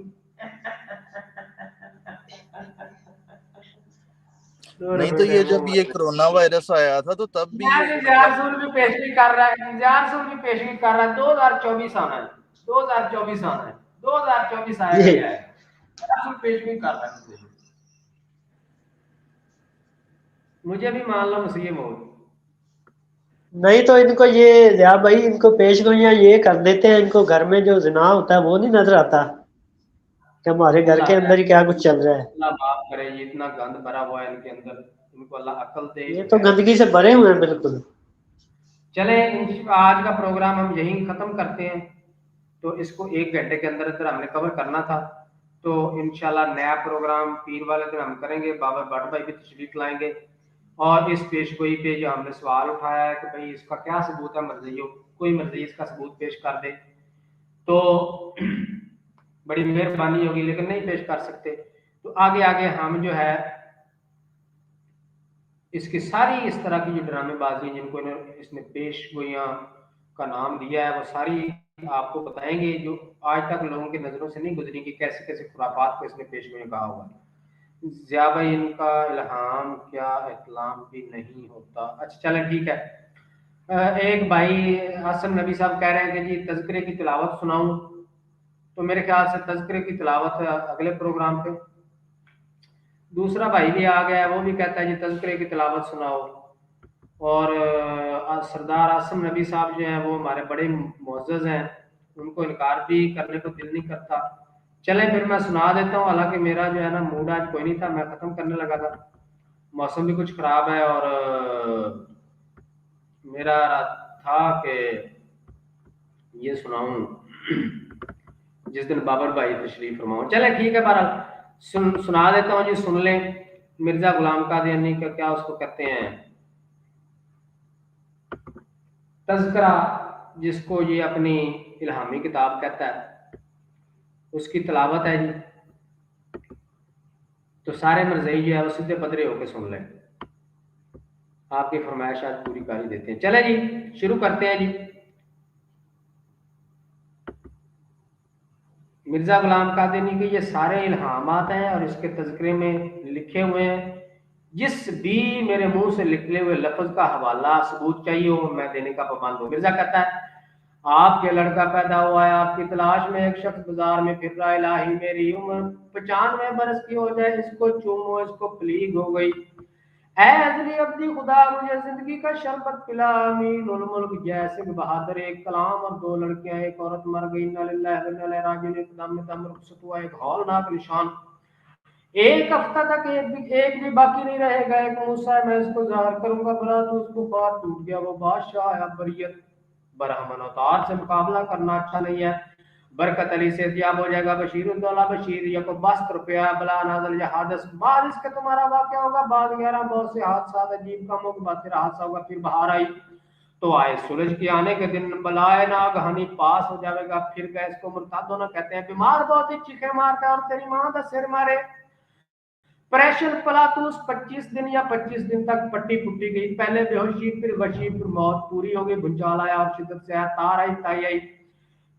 नहीं तो ये जब ये कोरोना वायरस आया था तो तब भी ये मतलब ज़ियारसूल भी पेशगी कर रहा है, ज़ियारसूल भी पेशगी कर रहा है। 2024 आना है, 2024 आना है, 2024 आएगा जी ही आएगा। ज़ियारसूल पेशगी कर रहा है। मुझे भी मान लो मुसीब हो। नहीं तो इनको ये जया भाई, इनको पेश गोइयां ये कर देते हैं, इनको घर में जो जिना होता है वो नहीं नजर आता कि हमारे घर अल्लाह के अंदर ही क्या कुछ चल रहा है। अल्लाह माफ करे, ये इतना गंद भरा हुआ है इनके अंदर, इनको अल्लाह अकल दे, ये तो हिदायत गंदगी दे। से भरे हुए हैं बिल्कुल। चले आज का प्रोग्राम हम यहीं खत्म करते हैं। तो इसको 1 घंटे के अंदर अंदर हमने कवर करना था। तो इंशाल्लाह नया प्रोग्राम पीर वाले दिन हम करेंगे, बाबा भट्ट भाई भी तशरीफ लाएंगे। और इस पेशगोई पे जो हमने सवाल उठाया है कि भाई इसका क्या सबूत है, मर्जियों कोई मर्जी इसका सबूत पेश कर दे तो बड़ी मेहरबानी होगी, लेकिन नहीं पेश कर सकते तो आगे आगे हम जो है इसकी सारी इस तरह की जो ड्रामेबाजी जिनको इसने पेश गोइयां का नाम दिया है वो सारी आपको बताएंगे, जो आज तक लोगों की नज़रों से नहीं गुजरी कि कैसे कैसे खुराफात को इसने पेश गोइयां कहा हुआ है। ज़िया भाई इनका इल्हाम क्या इतलाम भी नहीं होता। अच्छा चलें ठीक है। एक भाई हसन नबी साहब कह रहे हैं कि जी तज़किरे की तिलावत सुनाऊं, तो मेरे ख्याल से तज़किरे की तिलावत अगले प्रोग्राम पे। दूसरा भाई भी आ गया है, वो भी कहता है जी तज़किरे की तिलावत सुनाओ। और सरदार आसिम नबी साहब जो हैं वो हमारे बड़े मुअज़्ज़ज़ हैं, उनको इनकार भी करने को दिल नहीं करता। चलें फिर मैं सुना देता हूँ, हालांकि मेरा जो है ना मूड आज कोई नहीं था, मैं ख़त्म करने लगा था, मौसम भी कुछ ख़राब है और मेरा था कि ये सुनाऊं जिस दिन बाबर भाई तशरीफ फरमाओ। चले ठीक है, बहरहाल सुना देता हूँ जी, सुन लें। मिर्जा गुलाम कादियानी का क्या उसको कहते हैं, तज़किरा, जिसको ये अपनी इल्हामी किताब कहता है, उसकी तिलावत है जी। तो सारे मरज़ई जो है वो सीधे पदरे होकर सुन लें। आपकी फरमाइश आज पूरी कर ही देते हैं। चले जी शुरू करते हैं जी। मिर्जा गुलाम कादियानी के ये सारे इल्हामात हैं और इसके तज़किरे में लिखे हुए हैं। जिस भी मेरे मुंह से निकले हुए लफ्ज का हवाला सबूत चाहिए हो मैं देने का पाबंद हूँ। मिर्जा कहता है आपके लड़का पैदा हुआ है, आपकी तलाश में एक शख्स बाजार में फिर रहा, इलाही मेरी उम्र 95 बरस की हो जाए, इसको चूमो, इसको प्लीग हो गई। ऐ अजली अब्दी खुदा मुझे जिंदगी का शरबत पिला, अमीन उल मुल्क जैसे कि बहादुर एक कलाम और 2 लड़कियां, एक औरत मर गई, इन्ना लिल्लाहि व इन्ना इलैहि राजिऊन, एकदम में दम रुखसत हुआ, एक हौलनाक निशान, एक हफ्ता तक एक भी बाकी नहीं रहेगा, एक मूसा है मैं इसको ज़ाहिर करूंगा, बरा तो उसको बात टूट गया, वो बादशाह है बरियत बरहमन अवतार से मुकाबला करना अच्छा नहीं है। बरकत अली से दियाब हो जाएगा, बशीरुद्दौला बशीर या को 62 रुपया, बला नाजल या हादस, बाद इसके तुम्हारा वाक़या होगा, बाद 11 बहुत से हादसा अजीब कामों के बाद तेरा हादसा होगा, फिर बाहर आई तो आए सूरज के आने के दिन, बलाए नागहानी पास हो जाएगा, फिर गैस को मुर्तादो ना कहते हैं, बीमार बहुत ही चीखे मारता है और तेरी मां का सिर मारे, प्रेशर पलातूस 25 दिन या 25 दिन तक पट्टी पुट्टी गई, पहले बेहोशी फिर वशी फिर मौत पूरी हो गई, भूचाल आया और शिद्दत से आया, तार आई ताई आई,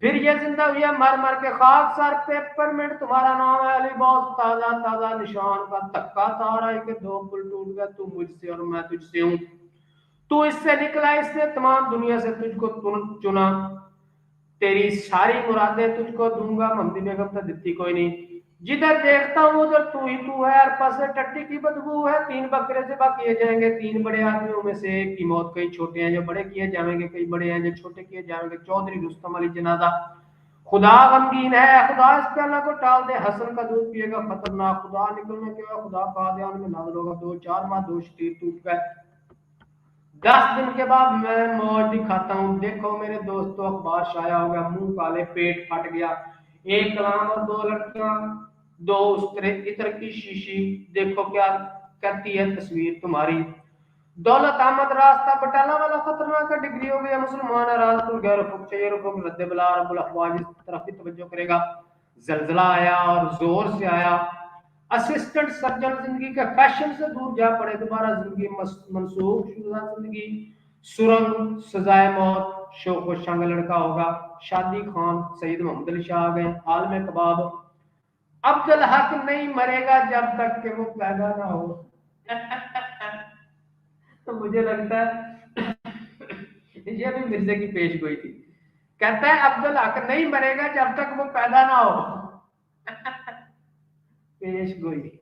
फिर ये जिंदा हुई है मर मर के खाक सर पेपरमिंट तुम्हारा नाम है, अली बहुत ताजा ताजा निशान का धक्का, तार आई के 2 पुल टूट गए, तू मुझसे और मैं तुझसे हूँ, तू इससे निकला, इसने तमाम दुनिया से तुझको चुना, तेरी सारी मुरादें तुझको दूंगा, ममदी बेगम तो दिखती कोई नहीं, जिधर देखता हूँ उधर तू ही तू है, पास टट्टी की बदबू है, 3 बकरे से किए जाएंगे, 3 बड़े आदमियों में से एक की मौत, कई छोटे हैं जो बड़े किए जाएंगे, कई बड़े हैं जो छोटे किए जाएंगे, चौधरी रुस्तम अली जनाजा, खुदा गमगीन है, खुदा इस प्याला को टाल दे, हसन का दूध पिएगा खतरनाक, खुदा निकलने के बाद खुदा का ध्यान में नाज़िल होगा, 2-4 माह 2 शरीर टूट गए, 10 दिन के बाद मैं मौज दिखाता हूँ, देखो मेरे दोस्तों अखबार शाया हो गया, मुंह काले पेट फट गया, एक कलाम और 2 लड़कियां, 2 उस्तरे इत्र की शीशी, देखो क्या कहती है तस्वीर तुम्हारी, दौलत अहमद रास्ता बटाला वाला खतरनाक का डिग्री हो गया, मुसलमान राजपुर गैर रुख चाहिए रुख रद्द बला रब्बुल अफवाज इस तरफ भी तवज्जो करेगा, जलजला आया और जोर से आया, असिस्टेंट सर्जन जिंदगी के फैशन से दूर जा पड़े, दोबारा जिंदगी मंसूख शुदा जिंदगी, सुरंग सजाए मौत, शोक व शंग लड़का होगा, शादी खान सईद मोहम्मद अली शाह आ गए, आलम कबाब, अब्दुल हक नहीं मरेगा जब तक कि वो पैदा ना हो। तो मुझे लगता है ये भी मिर्जे की पेश गोई थी, कहता है अब्दुल हक नहीं मरेगा जब तक वो पैदा ना हो। पेश गोई,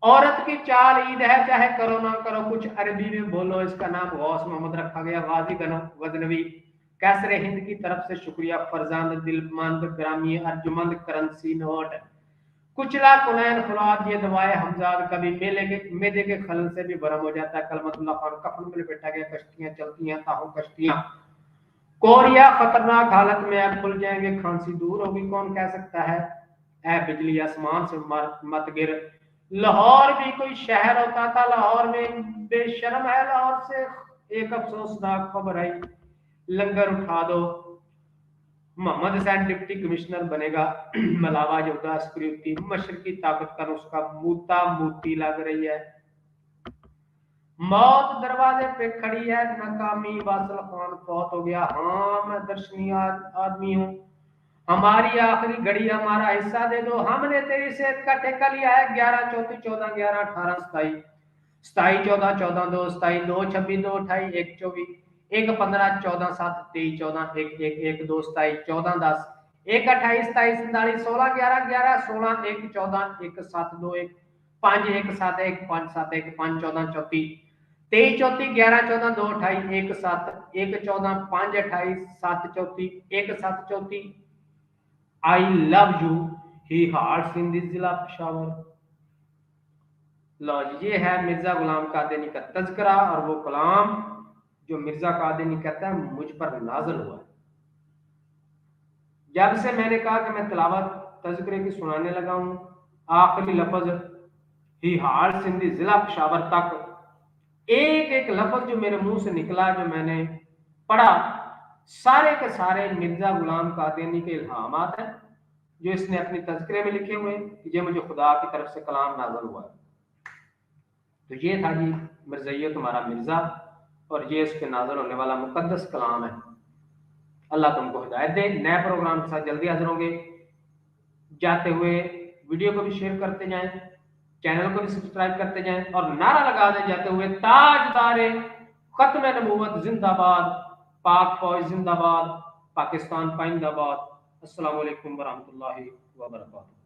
औरत की चाल ईद है चाहे करो ना करो, कुछ अरबी में बोलो, इसका नाम गौस मोहम्मद रखा गया, वाजी गजनवी, कैसरे हिंद की तरफ से शुक्रिया, फरजांद दिलमंद ग्रामी अर्जुमंद करंसी नोट, कुचला कुनैन फुलाद, ये दवाए हमजाद, कभी मेदे के खलन से भी भरम हो जाता है, कलमतुल्लाह खान कफन में लपेटा गया, कश्तियां चलती हैं ताहू कश्तियां, कोरिया खतरनाक हालत में अब खुल जाएंगे, खांसी दूर होगी कौन कह सकता है, ऐ बिजली आसमान से मत गिर, लाहौर भी कोई शहर होता था, लाहौर में बेशर्म है, लाहौर से एक अफसोसनाक खबर आई, लंगर उठा दो, मोहम्मद हुसैन डिप्टी कमिश्नर बनेगा, मलावा योद्धा स्क्रूती, मशरकी ताकत का नुस्खा, मूता मूती लग रही है, मौत दरवाजे पे खड़ी है, नाकामी, वासल खान फौत हो गया, हाँ मैं दर्शनीय आदमी हूँ, हमारी आखिरी घड़ी हमारा हिस्सा दे दो, हमने तेरी सेहत का ठेका लिया है, 11 34 14 11 18 27 27 14 14 2 27 2 26 2 28 1 24 1 15 14 7 23 14 1 1 1 2 27 14 10 1 28 27 47 16 11 11 16 1 14 1 7 2 1 5 1 7 1 5 7 1 5 14 34 23 34 11 14 2 28 1 7 1 14 5 28 7 34 1 7 34 I love you, he hearts in this जिला पेशावर। लो ये है मिर्जा गुलाम कादियानी का तज़किरा और वो कलाम जो मिर्जा कादियानी कहता है मुझ पर नाज़िल हुआ है। जब से मैंने कहा कि मैं तिलावत तज़किरे की सुनाने लगा हूँ, आखिरी लफ्ज ही हार्ट्स इन दी जिला पेशावर तक एक एक लफ्ज जो मेरे मुंह से निकला, जो मैंने पढ़ा, सारे के सारे मिर्जा गुलाम कादियानी के इल्हामात हैं जो इसने अपने तज़किरे में लिखे हुए हैं कि ये मुझे खुदा की तरफ से कलाम नाज़िल हुआ है। तो ये था जी मिर्ज़ाइयत तुम्हारा मिर्ज़ा, और ये उस पे नाज़िल होने वाला मुकद्दस कलाम है। अल्लाह तुमको हिदायत दे। नए प्रोग्राम के साथ जल्दी हाजिर होंगे। जाते हुए वीडियो को भी शेयर करते जाएं, चैनल को भी सब्सक्राइब करते जाएं, और नारा लगा दें जाते हुए, ताजदारे खत्म नबूवत जिंदाबाद, पाक फौज जिंदाबाद, पाकिस्तान पाइंदाबाद। अस्सलाम वालेकुम वरहमतुल्लाहि व बरकातहू।